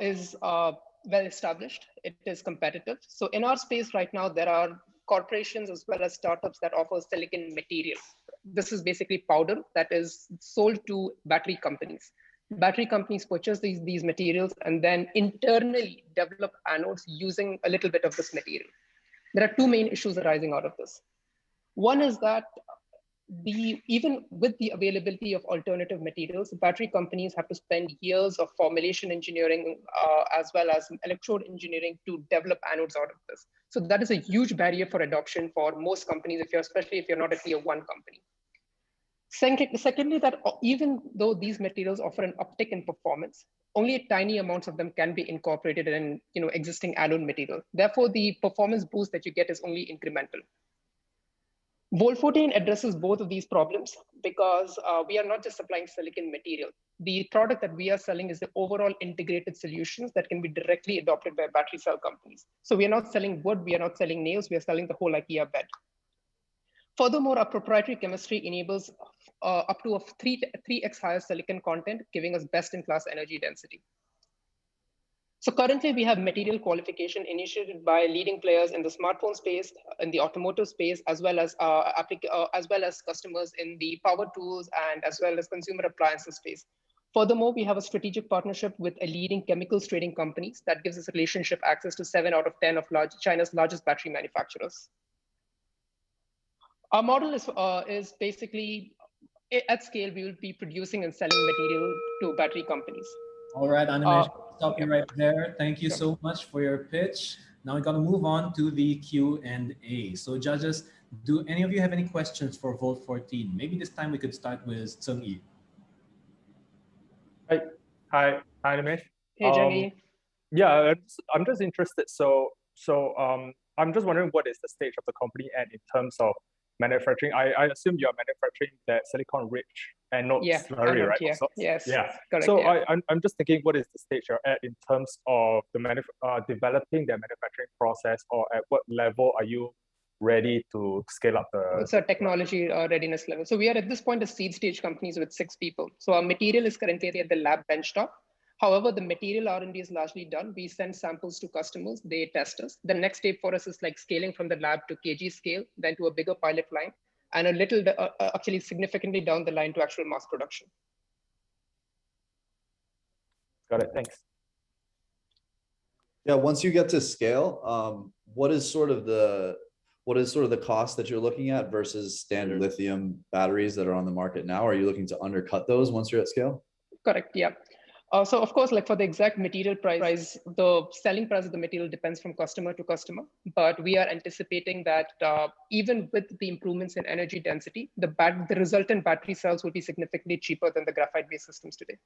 is well established. It is competitive. So in our space right now, there are corporations as well as startups that offer silicon material. This is basically powder that is sold to battery companies. Battery companies purchase these materials and then internally develop anodes using a little bit of this material. There are two main issues arising out of this. One is that even with the availability of alternative materials, battery companies have to spend years of formulation engineering as well as electrode engineering to develop anodes out of this. So that is a huge barrier for adoption for most companies, especially if you're not a tier 1 company. Secondly, that even though these materials offer an uptick in performance, only tiny amounts of them can be incorporated in existing anode material. Therefore, the performance boost that you get is only incremental. Volt14 addresses both of these problems because we are not just supplying silicon material. The product that we are selling is the overall integrated solutions that can be directly adopted by battery cell companies. So we are not selling wood, we are not selling nails, we are selling the whole IKEA bed. Furthermore, our proprietary chemistry enables up to a 3x higher silicon content, giving us best-in-class energy density. So currently, we have material qualification initiated by leading players in the smartphone space, in the automotive space, as well as customers in the power tools and as well as consumer appliances space. Furthermore, we have a strategic partnership with a leading chemicals trading companies that gives us relationship access to 7 out of 10 of China's largest battery manufacturers. Our model is basically, at scale, we will be producing and selling material to battery companies. All right, Animesh, stop you right there. Thank you so much for your pitch. Now we're going to move on to the Q&A. So judges, do any of you have any questions for Volt14? Maybe this time we could start with Seung-yi. Hi, Animesh. Hey, Jenny. Yeah, I'm just interested. So I'm just wondering what is the stage of the company at in terms of manufacturing. I assume you're manufacturing that silicon rich and not slurry, right? Yeah. So, yes. Yeah. Correct, so yeah. I'm just thinking, what is the stage you're at in terms of the developing the manufacturing process, or at what level are you ready to scale up the? It's a technology readiness level. So we are at this point a seed stage companies with 6 people. So our material is currently at the lab benchtop. However, the material R&D is largely done. We send samples to customers, they test us. The next step for us is like scaling from the lab to kg scale, then to a bigger pilot line, and a little, actually significantly down the line to actual mass production. Got it, thanks. Yeah, once you get to scale, what is sort of the cost that you're looking at versus standard lithium batteries that are on the market now? Are you looking to undercut those once you're at scale? Correct, yeah. So of course, like for the exact material price, the selling price of the material depends from customer to customer, but we are anticipating that even with the improvements in energy density, the resultant battery cells will be significantly cheaper than the graphite-based systems today.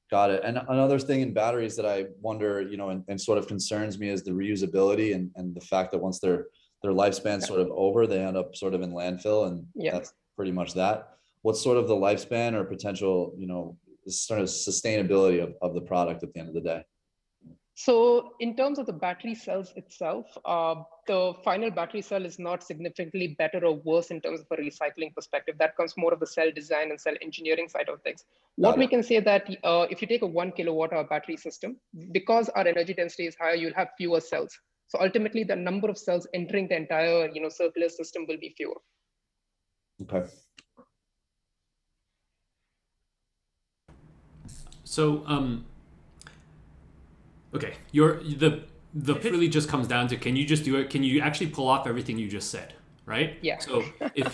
Got it. And another thing in batteries that I wonder, and sort of concerns me is the reusability and the fact that once their lifespan's sort of over, they end up sort of in landfill, and that's pretty much that. What's sort of the lifespan or potential, sort of sustainability of the product at the end of the day? So in terms of the battery cells itself, the final battery cell is not significantly better or worse in terms of a recycling perspective. That comes more of the cell design and cell engineering side of things. What we can say that if you take a 1 kilowatt hour battery system, because our energy density is higher, you'll have fewer cells. So ultimately the number of cells entering the entire circular system will be fewer. Okay. So, okay, the pitch really just comes down to, can you just do it? Can you actually pull off everything you just said, right? Yeah. So if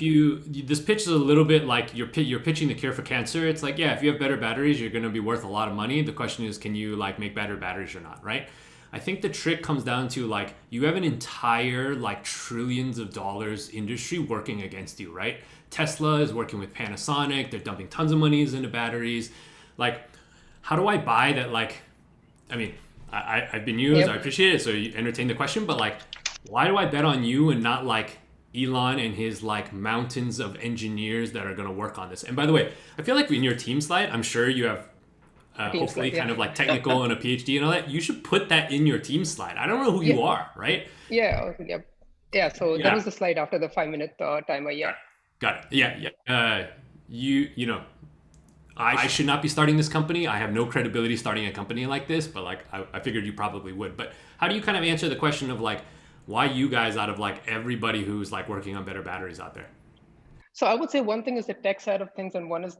this pitch is a little bit like you're pitching the cure for cancer. It's like, yeah, if you have better batteries, you're going to be worth a lot of money. The question is, can you make better batteries or not, right? I think the trick comes down to you have an entire trillions of dollars industry working against you, right? Tesla is working with Panasonic. They're dumping tons of monies into batteries. How do I buy that? I mean, I've been used, I appreciate it. So you entertain the question, but why do I bet on you and not Elon and his mountains of engineers that are going to work on this? And by the way, I feel in your team slide, I'm sure you have hopefully kind of like technical and a PhD and all that, you should put that in your team slide. I don't know who you are, right? Yeah. So that was the slide after the 5-minute timer. Yeah. Got it. Yeah. You know, I should not be starting this company. I have no credibility starting a company like this, but like I figured you probably would. But how do you kind of answer the question of like, why you guys out of like everybody who's like working on better batteries out there? So I would say one thing is the tech side of things, and one is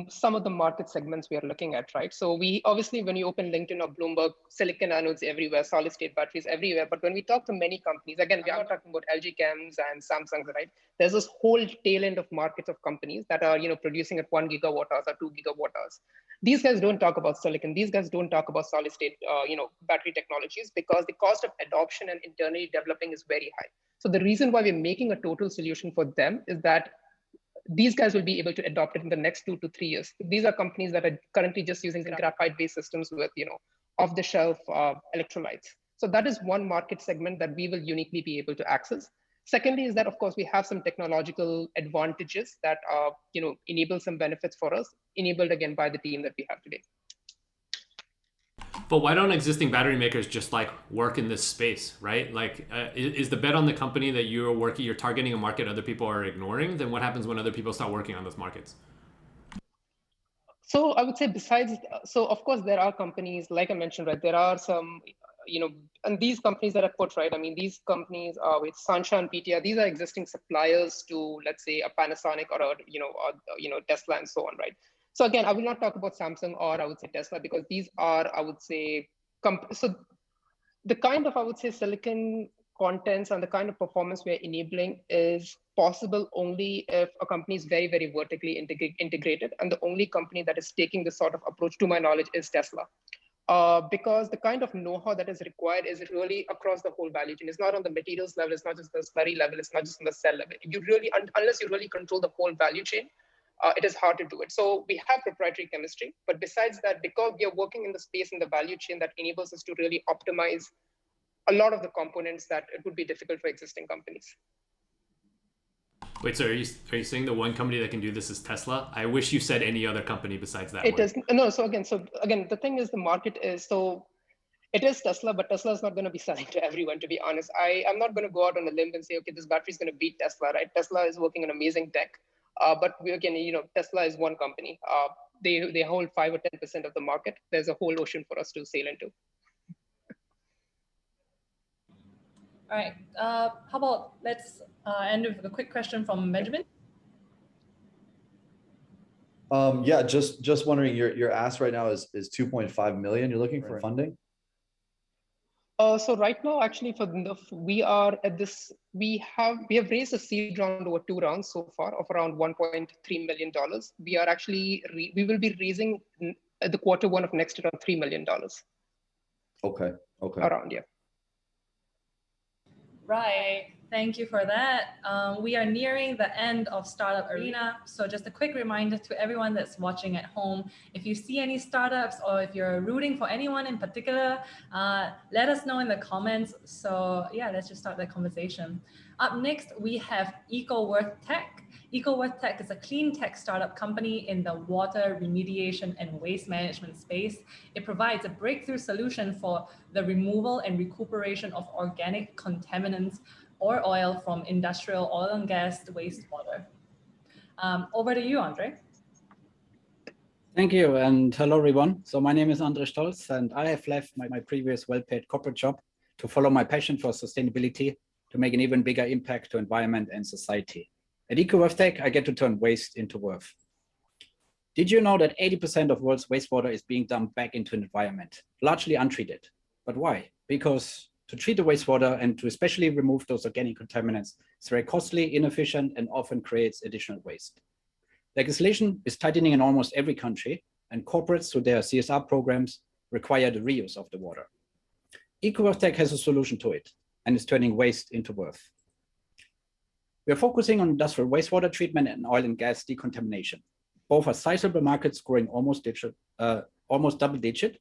some of the market segments we are looking at, right? So we obviously, when you open LinkedIn or Bloomberg, silicon anodes everywhere, solid state batteries everywhere. But when we talk to many companies, again, we are talking about LG Chems and Samsung, right? There's this whole tail end of markets of companies that are, producing at 1 gigawatt hours or 2 gigawatt hours. These guys don't talk about silicon. These guys don't talk about solid state, battery technologies, because the cost of adoption and internally developing is very high. So the reason why we're making a total solution for them is that these guys will be able to adopt it in the next 2 to 3 years. These are companies that are currently just using graphite-based systems with, off-the-shelf electrolytes. So that is one market segment that we will uniquely be able to access. Secondly is that, of course, we have some technological advantages that enable some benefits for us, enabled again by the team that we have today. But why don't existing battery makers just like work in this space, right? Like, is the bet on the company that you're targeting a market other people are ignoring? Then what happens when other people start working on those markets? So I would say so of course there are companies, like I mentioned, right? There are some, and these companies that I put, right? I mean, these companies are with Sansha and PTR. These are existing suppliers to, let's say, a Panasonic or Tesla and so on, right? So again, I will not talk about Samsung or I would say Tesla, because these are, I would say, so the kind of, I would say, silicon contents and the kind of performance we're enabling is possible only if a company is very, very vertically integrated. And the only company that is taking this sort of approach, to my knowledge, is Tesla. Because the kind of know-how that is required is really across the whole value chain. It's not on the materials level, it's not just the slurry level, it's not just on the cell level. You really, unless you really control the whole value chain, it is hard to do it. So we have proprietary chemistry, but besides that, because we are working in the space in the value chain, that enables us to really optimize a lot of the components that it would be difficult for existing companies. Wait, so are you saying the one company that can do this is Tesla? I wish you said any other company besides that. It is no. So again, the thing is, the market is it is Tesla, but Tesla is not going to be selling to everyone. To be honest, I'm not going to go out on a limb and say, okay, this battery is going to beat Tesla, right? Tesla is working on amazing tech. But Tesla is one company. They hold 5 or 10% of the market. There's a whole ocean for us to sail into. All right. How about let's end with a quick question from Benjamin. Yeah, just wondering, your ask right now is 2.5 million. You're looking for funding? So right now, actually, we have raised a seed round over 2 rounds so far of around $1.3 million. We are actually we will be raising the Q1 of next year around $3 million. Okay. Around, yeah. Right. Thank you for that. We are nearing the end of Startup Arena. So just a quick reminder to everyone that's watching at home, if you see any startups or if you're rooting for anyone in particular, let us know in the comments. So yeah, let's just start the conversation. Up next, we have EcoWorth Tech. EcoWorth Tech is a clean tech startup company in the water remediation and waste management space. It provides a breakthrough solution for the removal and recuperation of organic contaminants or oil from industrial oil and gas wastewater. Over to you, Andre. Thank you, and hello, everyone. So my name is Andre Stolz, and I have left my previous well-paid corporate job to follow my passion for sustainability to make an even bigger impact to environment and society. At EcoWorth Tech, I get to turn waste into worth. Did you know that 80% of world's wastewater is being dumped back into an environment, largely untreated? But why? Because to treat the wastewater and to especially remove those organic contaminants is very costly, inefficient, and often creates additional waste. Legislation is tightening in almost every country, and corporates through their CSR programs require the reuse of the water. EcoWorth Tech has a solution to it, and is turning waste into worth. We are focusing on industrial wastewater treatment and oil and gas decontamination. Both are sizable markets growing almost double digit.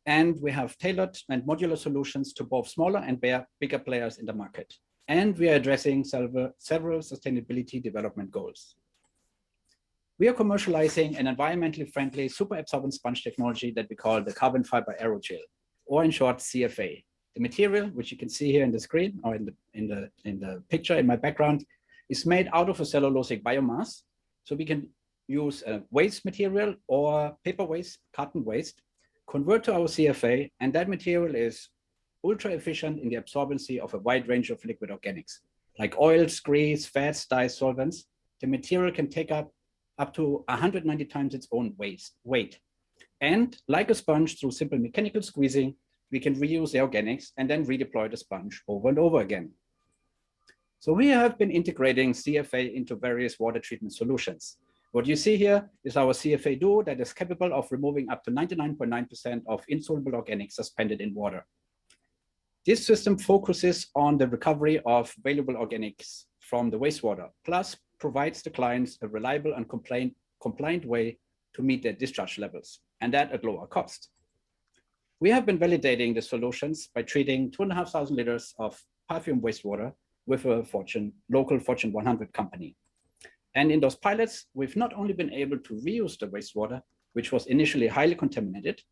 And we have tailored and modular solutions to both smaller and bigger players in the market. And we are addressing several sustainability development goals. We are commercializing an environmentally friendly super absorbent sponge technology that we call the carbon fiber aerogel, or in short, CFA. The material, which you can see here in the screen or in the picture in my background, is made out of a cellulosic biomass. So we can use a waste material or paper waste, carton waste, convert to our CFA, and that material is ultra efficient in the absorbency of a wide range of liquid organics, like oils, grease, fats, dyes, solvents. The material can take up to 190 times its own weight. And like a sponge, through simple mechanical squeezing, we can reuse the organics and then redeploy the sponge over and over again. So we have been integrating CFA into various water treatment solutions. What you see here is our CFA Duo that is capable of removing up to 99.9% of insoluble organics suspended in water. This system focuses on the recovery of valuable organics from the wastewater, plus provides the clients a reliable and compliant way to meet their discharge levels, and that at lower cost. We have been validating the solutions by treating 2,500 liters of perfume wastewater with a local Fortune 100 company. And in those pilots, we've not only been able to reuse the wastewater, which was initially highly contaminated,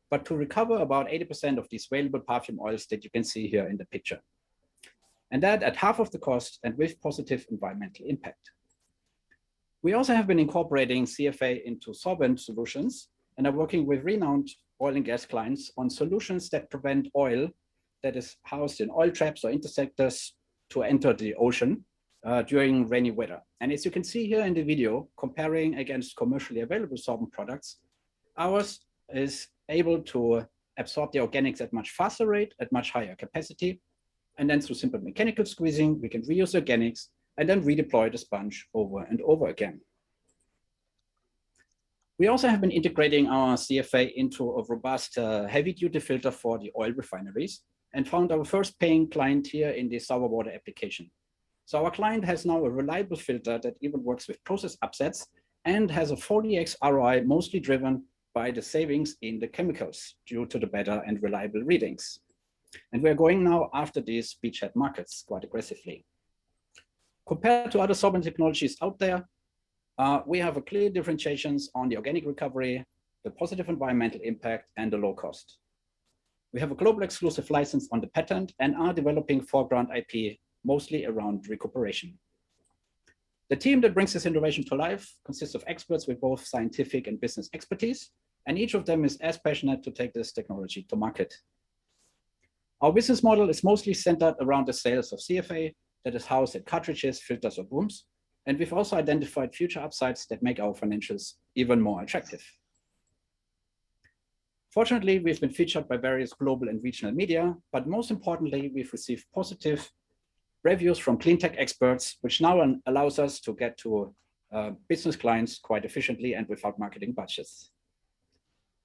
but to recover about 80% of these valuable perfume oils that you can see here in the picture. And that at half of the cost and with positive environmental impact. We also have been incorporating CFA into sorbent solutions and are working with renowned oil and gas clients on solutions that prevent oil that is housed in oil traps or interceptors to enter the ocean during rainy weather. And as you can see here in the video, comparing against commercially available sorbent products, ours is able to absorb the organics at much faster rate, at much higher capacity. And then through simple mechanical squeezing, we can reuse organics and then redeploy the sponge over and over again. We also have been integrating our CFA into a robust heavy-duty filter for the oil refineries and found our first paying client here in the sour water application. So our client has now a reliable filter that even works with process upsets and has a 40x ROI, mostly driven by the savings in the chemicals due to the better and reliable readings. And we're going now after these beachhead markets quite aggressively. Compared to other sorbent technologies out there, we have a clear differentiations on the organic recovery, the positive environmental impact, and the low cost. We have a global exclusive license on the patent and are developing foreground IP, mostly around recuperation. The team that brings this innovation to life consists of experts with both scientific and business expertise, and each of them is as passionate to take this technology to market. Our business model is mostly centered around the sales of CFA that is housed at cartridges, filters, or booms. And we've also identified future upsides that make our financials even more attractive. Fortunately, we've been featured by various global and regional media, but most importantly, we've received positive reviews from clean tech experts, which now allows us to get to business clients quite efficiently and without marketing budgets.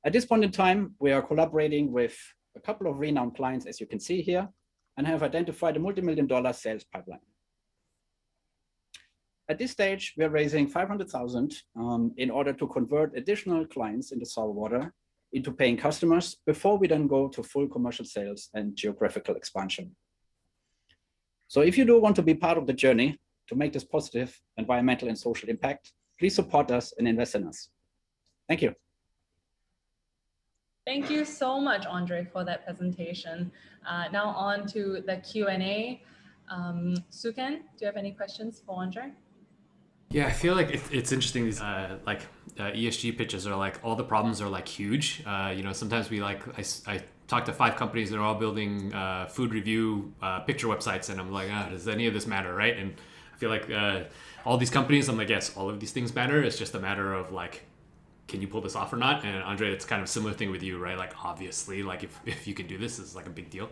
At this point in time, we are collaborating with a couple of renowned clients, as you can see here, and have identified a multi-million-dollar sales pipeline. At this stage, we are raising 500,000 in order to convert additional clients in the sour water into paying customers before we then go to full commercial sales and geographical expansion. So if you do want to be part of the journey to make this positive environmental and social impact, please support us and invest in us. Thank you. Thank you so much, Andre, for that presentation. Now on to the Q&A. Suken, do you have any questions for Andre? Yeah, I feel like it's interesting. These ESG pitches are like all the problems are like huge. You know, sometimes we like I talk to 5 companies that are all building food review picture websites, and I'm like, does any of this matter, right? And I feel like all these companies, I'm like, yes, all of these things matter. It's just a matter of like, can you pull this off or not? And Andre, it's kind of a similar thing with you, right? Like obviously, like if you can do this is like a big deal.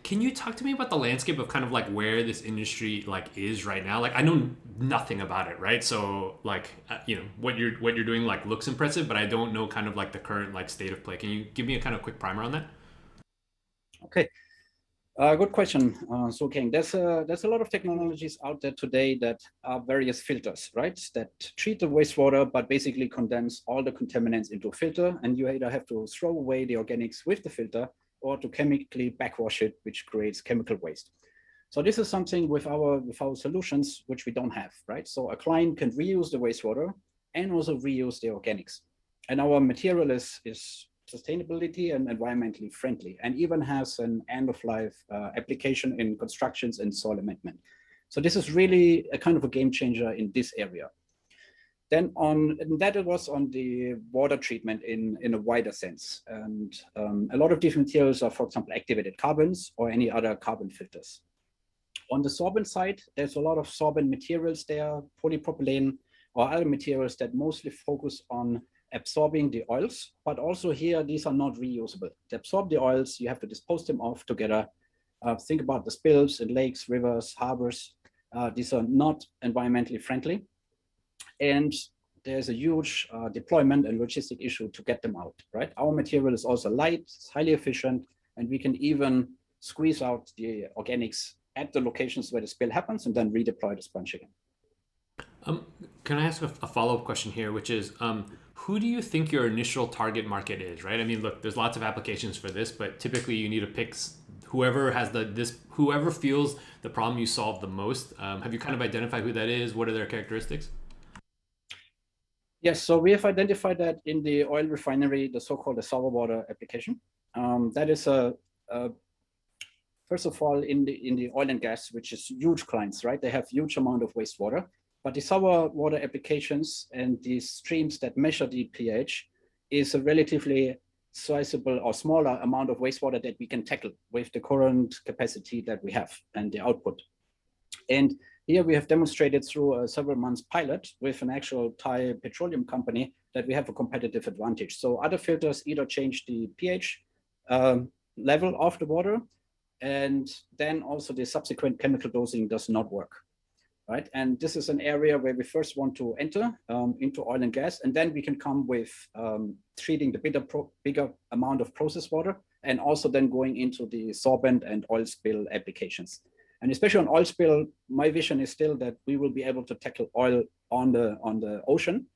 Can you talk to me about the landscape of kind of like where this industry like is right now? Like I know nothing about it, right? So like you know what you're doing like looks impressive, but I don't know kind of like the current like state of play. Can you give me a kind of quick primer on that? Okay, good question. So King, there's a lot of technologies out there today that are various filters, right? That treat the wastewater, but basically condense all the contaminants into a filter, and you either have to throw away the organics with the filter or to chemically backwash it, which creates chemical waste. So this is something with our solutions which we don't have, right? So a client can reuse the wastewater and also reuse the organics. And our material is sustainability and environmentally friendly, and even has an end-of-life application in constructions and soil amendment. So this is really a kind of a game changer in this area. Then it was on the water treatment in a wider sense. And a lot of these materials are, for example, activated carbons or any other carbon filters. On the sorbent side, there's a lot of sorbent materials there, polypropylene or other materials that mostly focus on absorbing the oils, but also here, these are not reusable. To absorb the oils, you have to dispose them off together. Think about the spills in lakes, rivers, harbors. These are not environmentally friendly. And there's a huge deployment and logistic issue to get them out, right? Our material is also light, it's highly efficient, and we can even squeeze out the organics at the locations where the spill happens and then redeploy the sponge again. Can I ask a follow-up question here, which is, who do you think your initial target market is, right? I mean, look, there's lots of applications for this, but typically you need to pick whoever has whoever feels the problem you solve the most. Have you kind of identified who that is? What are their characteristics? Yes, so we have identified that in the oil refinery, the so-called sour water application. That is first of all, in the oil and gas, which is huge clients, right? They have huge amount of wastewater, but the sour water applications and the streams that measure the pH is a relatively sizable or smaller amount of wastewater that we can tackle with the current capacity that we have and the output. And here we have demonstrated through a several months pilot with an actual Thai petroleum company that we have a competitive advantage. So other filters either change the pH level of the water, and then also the subsequent chemical dosing does not work, right? And this is an area where we first want to enter into oil and gas, and then we can come with treating the bigger amount of processed water, and also then going into the sorbent and oil spill applications. And especially on oil spill, my vision is still that we will be able to tackle oil on the ocean,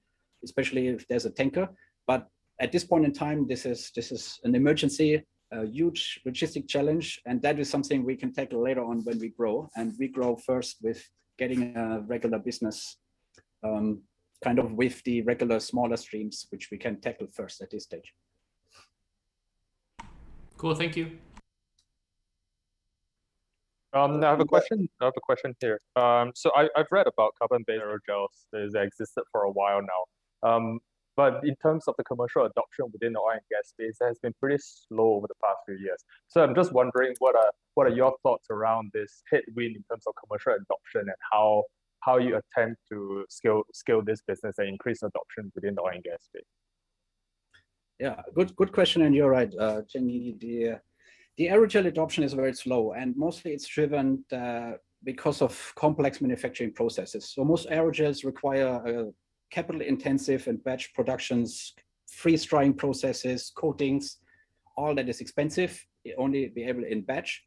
especially if there's a tanker. But at this point in time, this is an emergency, a huge logistic challenge, and that is something we can tackle later on when we grow. And we grow first with getting a regular business, kind of with the regular smaller streams, which we can tackle first at this stage. Cool, thank you. I have a question here. So I've read about carbon-based aerogels that existed for a while now. But in terms of the commercial adoption within the oil and gas space, it has been pretty slow over the past few years. So I'm just wondering, what are your thoughts around this headwind in terms of commercial adoption, and how you attempt to scale this business and increase adoption within the oil and gas space? Yeah, good question, and you're right, Jenny. The aerogel adoption is very slow, and mostly it's driven because of complex manufacturing processes. So most aerogels require capital-intensive and batch productions, freeze-drying processes, coatings, all that is expensive, only be able in batch,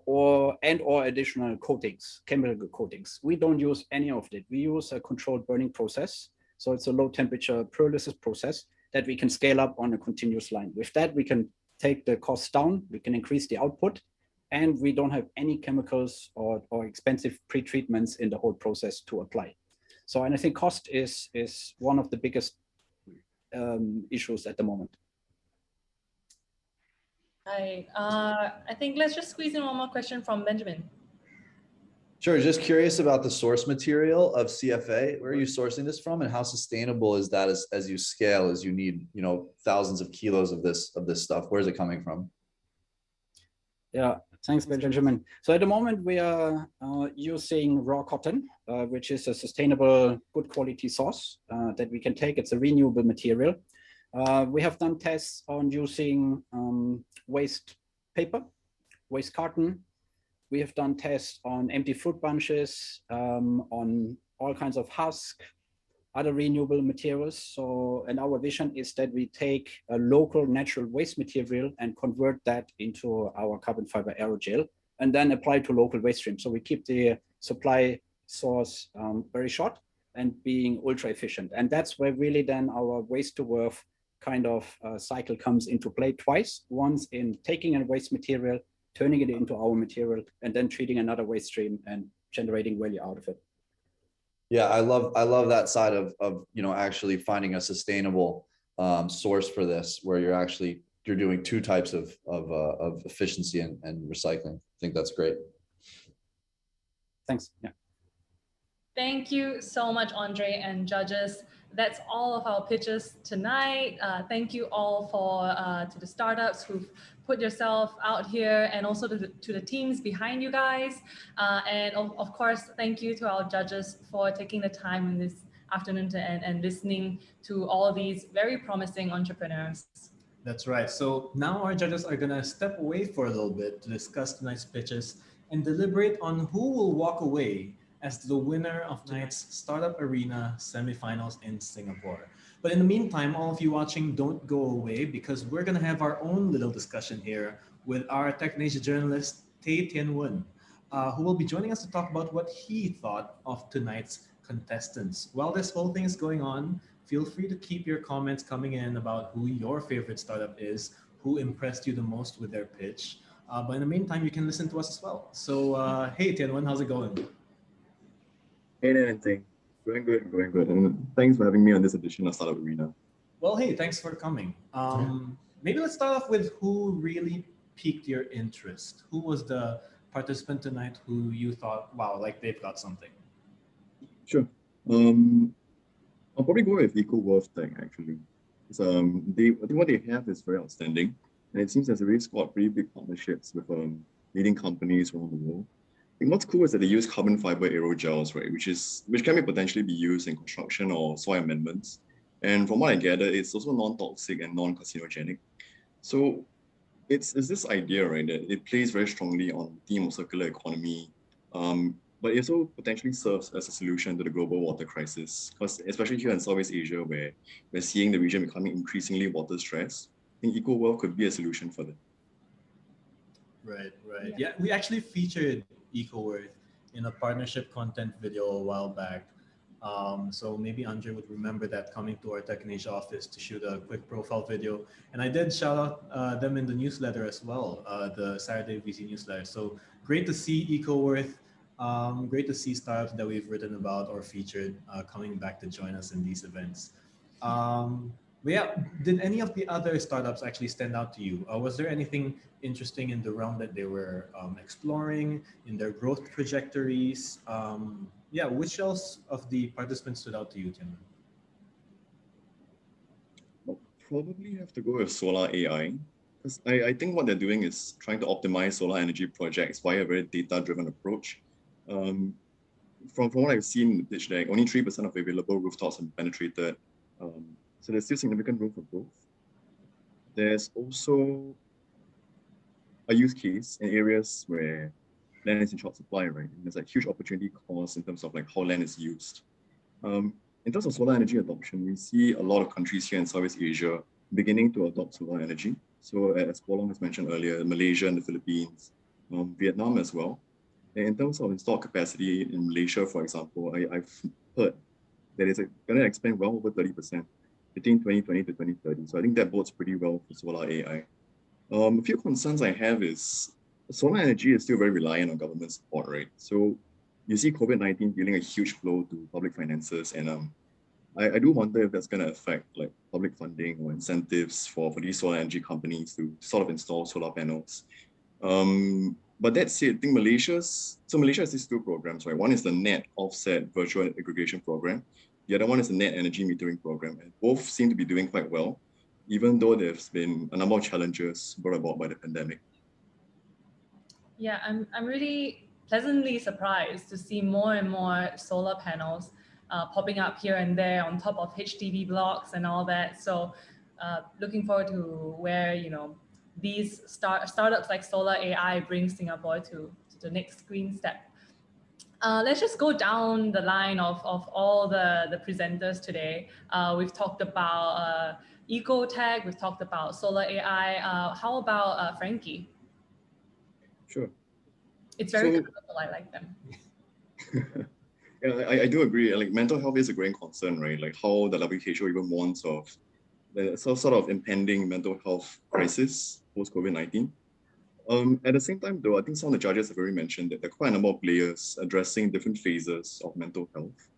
or additional coatings, chemical coatings. We don't use any of it. We use a controlled burning process. So it's a low temperature pyrolysis process that we can scale up on a continuous line. With that, we can take the costs down, we can increase the output, and we don't have any chemicals or expensive pre-treatments in the whole process to apply. So, and I think cost is one of the biggest issues at the moment. Hi, I think let's just squeeze in one more question from Benjamin. Sure, just curious about the source material of CFA. Where are you sourcing this from, and how sustainable is that as you scale, as you need, thousands of kilos of this stuff? Where's it coming from? Yeah, thanks, Benjamin. So at the moment we are using raw cotton, which is a sustainable, good quality source that we can take. It's a renewable material. We have done tests on using waste paper, waste carton. We have done tests on empty fruit bunches, on all kinds of husk, other renewable materials. So, and our vision is that we take a local natural waste material and convert that into our carbon fiber aerogel, and then apply to local waste streams. So we keep the supply source very short and being ultra efficient. And that's where really then our waste to worth kind of cycle comes into play twice. Once in taking a waste material, turning it into our material, and then treating another waste stream and generating value out of it. Yeah, I love that side of actually finding a sustainable source for this, where you're doing two types of efficiency and recycling. I think that's great. Thanks. Yeah. Thank you so much, Andre and judges. That's all of our pitches tonight. Thank you all to the startups who've put yourself out here, and also to the teams behind you guys. And of course, thank you to our judges for taking the time in this afternoon and listening to all these very promising entrepreneurs. That's right. So now our judges are going to step away for a little bit to discuss tonight's pitches and deliberate on who will walk away as the winner of tonight's Startup Arena semifinals in Singapore. But in the meantime, all of you watching, don't go away, because we're going to have our own little discussion here with our TechNasia journalist, Tay Tian-Wen, who will be joining us to talk about what he thought of tonight's contestants. While this whole thing is going on, feel free to keep your comments coming in about who your favorite startup is, who impressed you the most with their pitch. But in the meantime, you can listen to us as well. So, hey, Tian-Wen, how's it going? Hey, anything. Going good. And thanks for having me on this edition of Startup Arena. Well, hey, thanks for coming. Maybe let's start off with who really piqued your interest. Who was the participant tonight who you thought, wow, like they've got something? Sure. I'll probably go with EcoWorth Tech, actually. I think what they have is very outstanding. And it seems there's already scored pretty big partnerships with leading companies around the world. I think what's cool is that they use carbon fiber aerogels, right, which can potentially be used in construction or soil amendments. And from what I gather, it's also non-toxic and non-carcinogenic. So it's this idea, right, that it plays very strongly on the theme of circular economy, but it also potentially serves as a solution to the global water crisis, because especially here in Southeast Asia, where we're seeing the region becoming increasingly water stressed, I think EcoWorth could be a solution for that. Right. Yeah, we actually featured EcoWorth in a partnership content video a while back. So maybe Andre would remember that, coming to our TechNasia office to shoot a quick profile video. And I did shout out them in the newsletter as well, the Saturday VC newsletter. So great to see EcoWorth. Great to see startups that we've written about or featured coming back to join us in these events. But yeah, did any of the other startups actually stand out to you? Was there anything interesting in the realm that they were exploring, in their growth trajectories? Yeah, which else of the participants stood out to you, Tim? I'll probably have to go with Solar AI, because I think what they're doing is trying to optimize solar energy projects via a very data-driven approach. From what I've seen in the pitch deck, only 3% of available rooftops have been penetrated. So there's still significant room for growth. There's also a use case in areas where land is in short supply, right? And there's like huge opportunity cost in terms of like how land is used. In terms of solar energy adoption, we see a lot of countries here in Southeast Asia beginning to adopt solar energy. So as Bolong has mentioned earlier, Malaysia and the Philippines, Vietnam as well. And in terms of installed capacity in Malaysia, for example, I've heard that it's going to expand well over 30% between 2020 to 2030. So I think that bodes pretty well for solar AI. A few concerns I have is solar energy is still very reliant on government support, right? So you see COVID-19 dealing a huge blow to public finances, and I do wonder if that's going to affect like public funding or incentives for these solar energy companies to sort of install solar panels. But that said, I think Malaysia has these two programs, right? One is the net offset virtual aggregation program. The other one is the net energy metering program. And both seem to be doing quite well, even though there's been a number of challenges brought about by the pandemic. Yeah, I'm really pleasantly surprised to see more and more solar panels popping up here and there on top of HDB blocks and all that. So looking forward to where, these startups like Solar AI bring Singapore to the next green step. Let's just go down the line of all the presenters today. We've talked about EcoTech, we've talked about Solar AI. How about Frankie? Sure. It's very colorful, I like them. Yeah, I do agree. Like mental health is a growing concern, right? Like how the WHO even warns of the sort of impending mental health crisis post-COVID-19. At the same time, though, I think some of the judges have already mentioned that there are quite a number of players addressing different phases of mental health.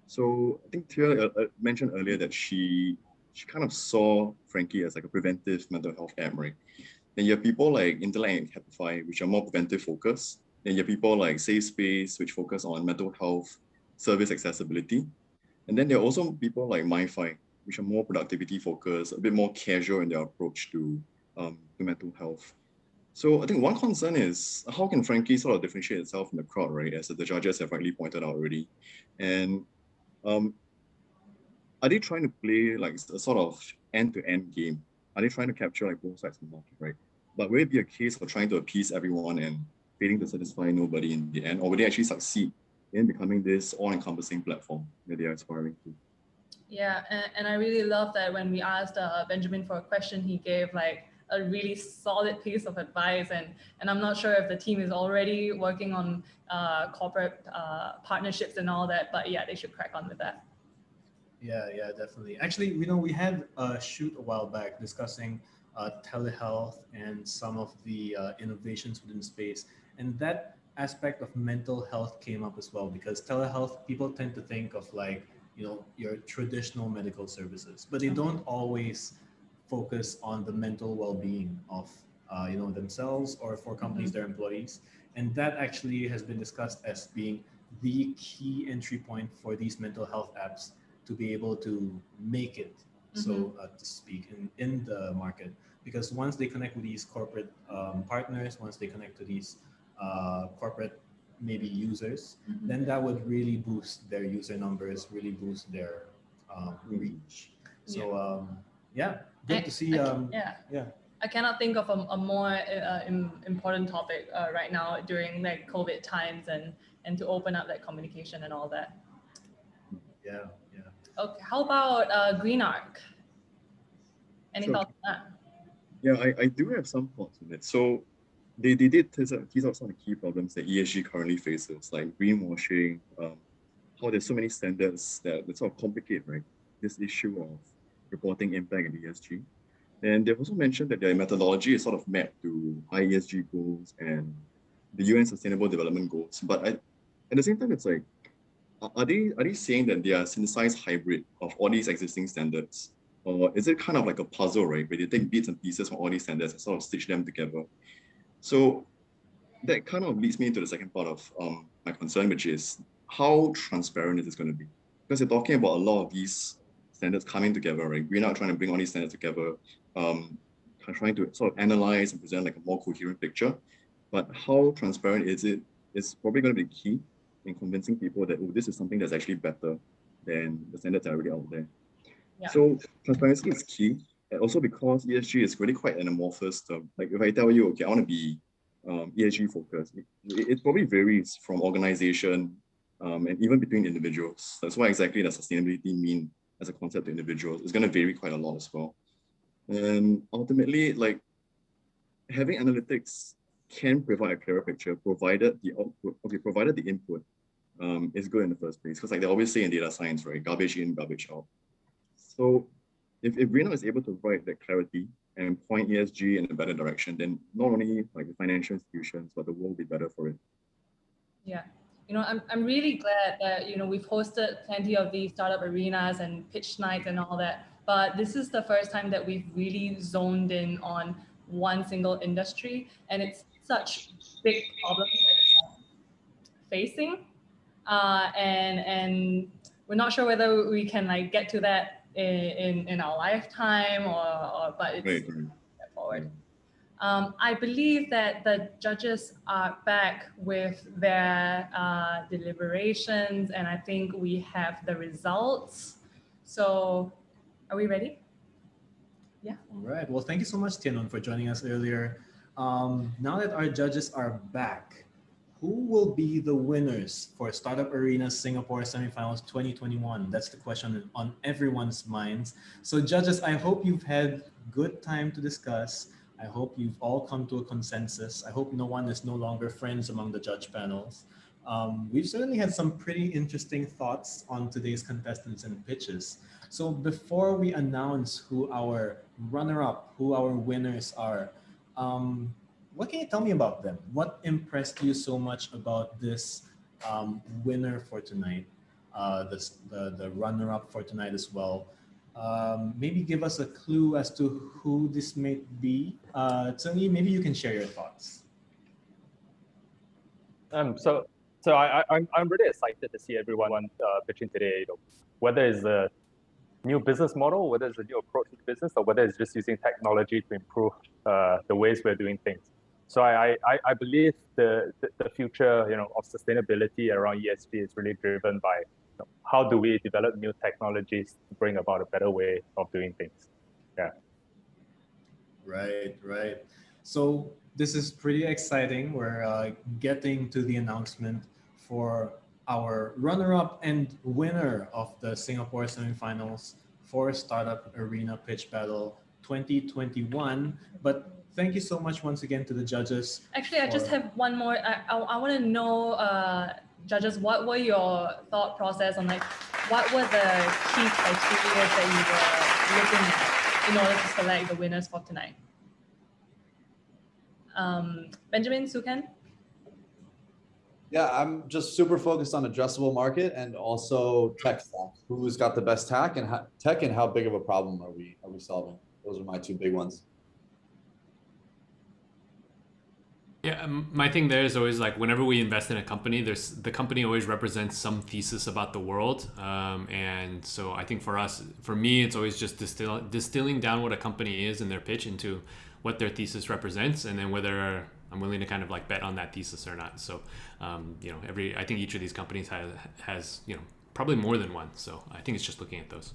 So I think Tyr mentioned earlier that she kind of saw Frankie as like a preventive mental health app, right? And you have people like Intellect and Happify, which are more preventive focused. And you have people like Safe Space, which focus on mental health, service accessibility. And then there are also people like MyFi, which are more productivity focused, a bit more casual in their approach to mental health. So I think one concern is how can Frankie sort of differentiate itself from the crowd, right? As the judges have rightly pointed out already. And are they trying to play like a sort of end-to-end game? Are they trying to capture like both sides of the market, right? But will it be a case of trying to appease everyone and failing to satisfy nobody in the end? Or will they actually succeed in becoming this all-encompassing platform that they are aspiring to? Yeah, and I really love that when we asked Benjamin for a question, he gave like a really solid piece of advice. And I'm not sure if the team is already working on corporate partnerships and all that, but yeah, they should crack on with that. Yeah, definitely. Actually, we had a shoot a while back discussing telehealth and some of the innovations within space. And that aspect of mental health came up as well, because telehealth, people tend to think of like, your traditional medical services, but they don't always focus on the mental well-being of, themselves or for companies, their employees. And that actually has been discussed as being the key entry point for these mental health apps to be able to make it, so to speak, in the market. Because once they connect with these corporate partners, once they connect to these corporate maybe users, then that would really boost their user numbers, really boost their reach. So good to see. I cannot think of a more important topic right now during like COVID times and to open up that communication and all that. Yeah. Okay, how about GreenArc? Any thoughts on that? Yeah, I do have some thoughts on it. So they did tease out some of the key problems that ESG currently faces, like greenwashing, how there's so many standards that sort of complicate, right, this issue of reporting impact in ESG. And they've also mentioned that their methodology is sort of mapped to high ESG goals and the UN Sustainable Development Goals. But at the same time, it's like, are they saying that they are a synthesized hybrid of all these existing standards? Or is it kind of like a puzzle, right, where they take bits and pieces from all these standards and sort of stitch them together? So that kind of leads me into the second part of my concern, which is how transparent is this going to be? Because you're talking about a lot of these standards coming together, right? We're not trying to bring all these standards together, trying to sort of analyze and present like a more coherent picture. But how transparent is it? It's probably going to be key in convincing people that, oh, this is something that's actually better than the standards that are already out there. Yeah. So transparency is key. And also because ESG is really quite an amorphous term. Like if I tell you, okay, I want to be ESG focused, it probably varies from organization and even between individuals. That's why exactly does sustainability mean as a concept to individuals. It's going to vary quite a lot as well. And ultimately, like having analytics can provide a clearer picture, provided the input is good in the first place. Because like they always say in data science, right? Garbage in, garbage out. So if GreenArc is able to provide that clarity and point ESG in a better direction, then not only like the financial institutions, but the world will be better for it. Yeah. I'm really glad that, we've hosted plenty of these startup arenas and pitch nights and all that, but this is the first time that we've really zoned in on one single industry, and it's such big problems that we're facing. And we're not sure whether we can like get to that in our lifetime but it's right. Step forward. I believe that the judges are back with their deliberations, and I think we have the results. So are we ready? Yeah. All right. Well, thank you so much, Tianwen, for joining us earlier. Now that our judges are back, who will be the winners for Startup Arena Singapore Semifinals 2021? That's the question on everyone's minds. So judges, I hope you've had good time to discuss. I hope you've all come to a consensus. I hope no one is no longer friends among the judge panels. We've certainly had some pretty interesting thoughts on today's contestants and pitches. So before we announce who our runner-up, who our winners are, what can you tell me about them? What impressed you so much about this winner for tonight, the runner-up for tonight as well? Maybe give us a clue as to who this may be. Tsungi, maybe you can share your thoughts. So I'm really excited to see everyone pitching today. Whether it's a new business model, whether it's a new approach to business, or whether it's just using technology to improve the ways we're doing things. So I believe the future of sustainability around ESG is really driven by how do we develop new technologies to bring about a better way of doing things. Yeah. Right. So this is pretty exciting. We're getting to the announcement for our runner-up and winner of the Singapore Semifinals for Startup Arena Pitch Battle 2021. But thank you so much once again to the judges. Actually, I just have one more. I want to know, judges, what were your thought process on what were the key criteria that you were looking at in order to select the winners for tonight? Benjamin, Sukan? Yeah, I'm just super focused on addressable market and also tech stack. Who's got the best tech and how big of a problem are we solving? Those are my two big ones. Yeah, my thing there is always whenever we invest in a company, the company always represents some thesis about the world, and so I think for me, it's always just distilling down what a company is in their pitch into what their thesis represents, and then whether I'm willing to kind of bet on that thesis or not. So, I think each of these companies has probably more than one. So I think it's just looking at those.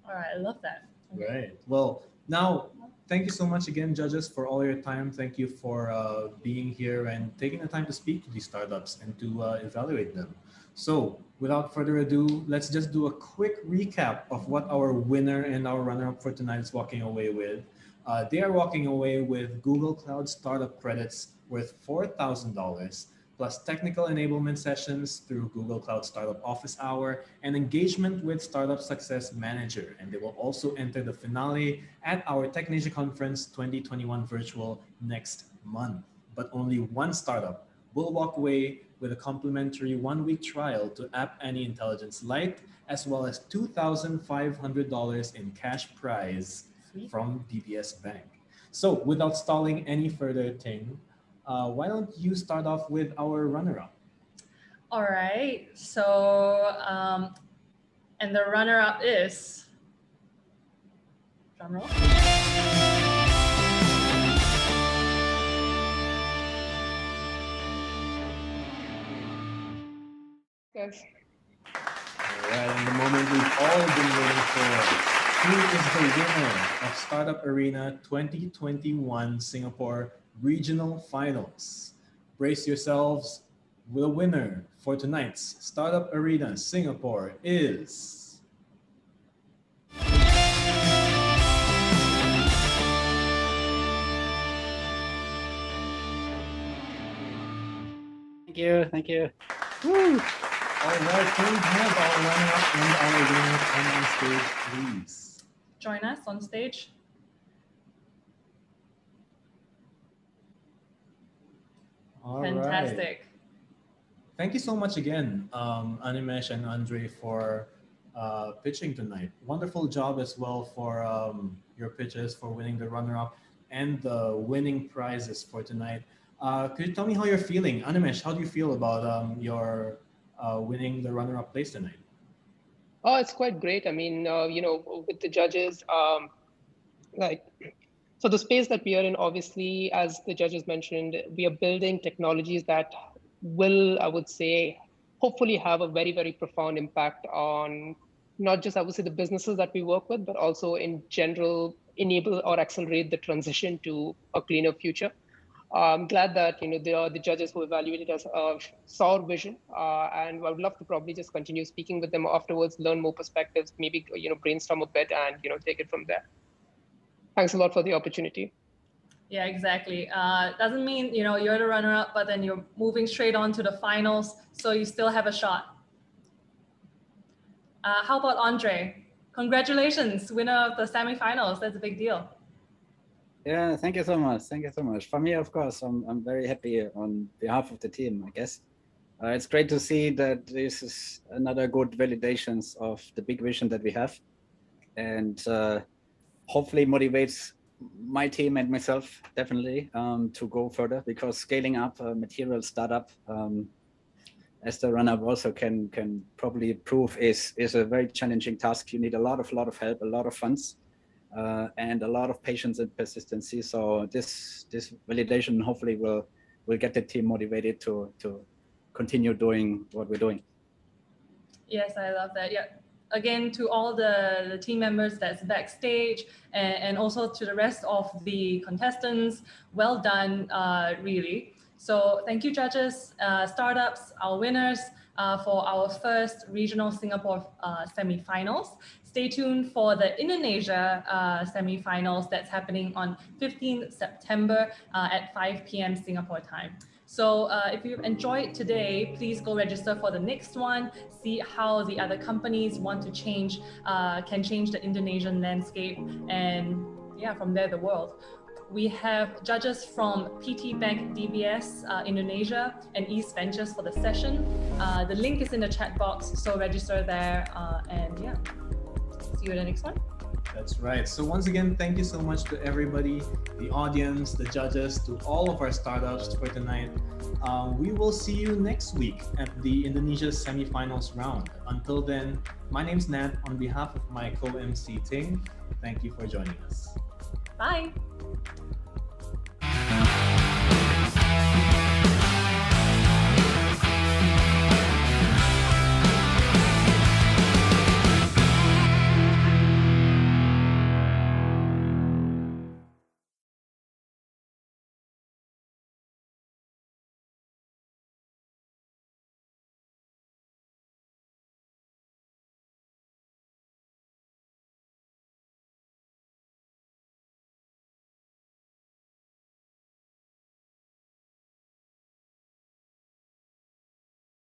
All right, I love that. Right. Well, now, thank you so much again, judges, for all your time. Thank you for being here and taking the time to speak to these startups and to evaluate them. So without further ado, let's just do a quick recap of what our winner and our runner-up for tonight is walking away with. They are walking away with Google Cloud Startup credits worth $4,000, plus technical enablement sessions through Google Cloud Startup Office Hour and engagement with Startup Success Manager. And they will also enter the finale at our Technesia Conference 2021 virtual next month. But only one startup will walk away with a complimentary 1-week trial to App Annie Intelligence Lite, as well as $2,500 in cash prize from DBS Bank. So without stalling any further, Ting, why don't you start off with our runner-up? All right. So, and the runner-up is, drum roll. Yes. All right, and the moment we've all been waiting for. Who is the winner of Startup Arena 2021 Singapore Regional Finals? Brace yourselves. The winner for tonight's Startup Arena Singapore is... Thank you. Woo. All right, can we have our runner-up and our winner come on stage, please? Join us on stage. All Fantastic. Right. Thank you so much again, Animesh and Andre, for pitching tonight. Wonderful job as well for your pitches, for winning the runner-up and the winning prizes for tonight. Could you tell me how you're feeling? Animesh, how do you feel about your winning the runner-up place tonight? Oh, it's quite great. I mean, with the judges, so the space that we are in, obviously, as the judges mentioned, we are building technologies that will, I would say, hopefully have a very, very profound impact on not just, I would say, the businesses that we work with, but also in general, enable or accelerate the transition to a cleaner future. I'm glad that the judges who evaluated us saw our vision, and I would love to probably just continue speaking with them afterwards, learn more perspectives, maybe brainstorm a bit, and take it from there. Thanks a lot for the opportunity. Yeah, exactly. Doesn't mean you're the runner-up, but then you're moving straight on to the finals, so you still have a shot. How about Andre? Congratulations, winner of the semifinals. That's a big deal. Yeah, thank you so much. Thank you so much. For me, of course, I'm very happy on behalf of the team, I guess. It's great to see that this is another good validations of the big vision that we have, and hopefully motivates my team and myself definitely to go further, because scaling up a material startup, as the runner also can probably prove, is a very challenging task. You need a lot of help, a lot of funds, and a lot of patience and persistency. So this validation hopefully will get the team motivated to continue doing what we're doing. Yes, I love that. Yeah. Again, to all the team members that's backstage, and also to the rest of the contestants, well done, really. So thank you, judges, startups, our winners, for our first regional Singapore semifinals. Stay tuned for the Indonesia semifinals that's happening on 15th September at 5 p.m. Singapore time. So if you've enjoyed today, please go register for the next one. See how the other companies want to change, can change the Indonesian landscape, and yeah, from there, the world. We have judges from PT Bank DBS Indonesia and East Ventures for the session. The link is in the chat box, so register there, and yeah, see you in the next one. That's right. So once again, thank you so much to everybody, the audience, the judges, to all of our startups for tonight. We will see you next week at the Indonesia semifinals round. Until then, my name's Nat. On behalf of my co-MC Ting, thank you for joining us. Bye.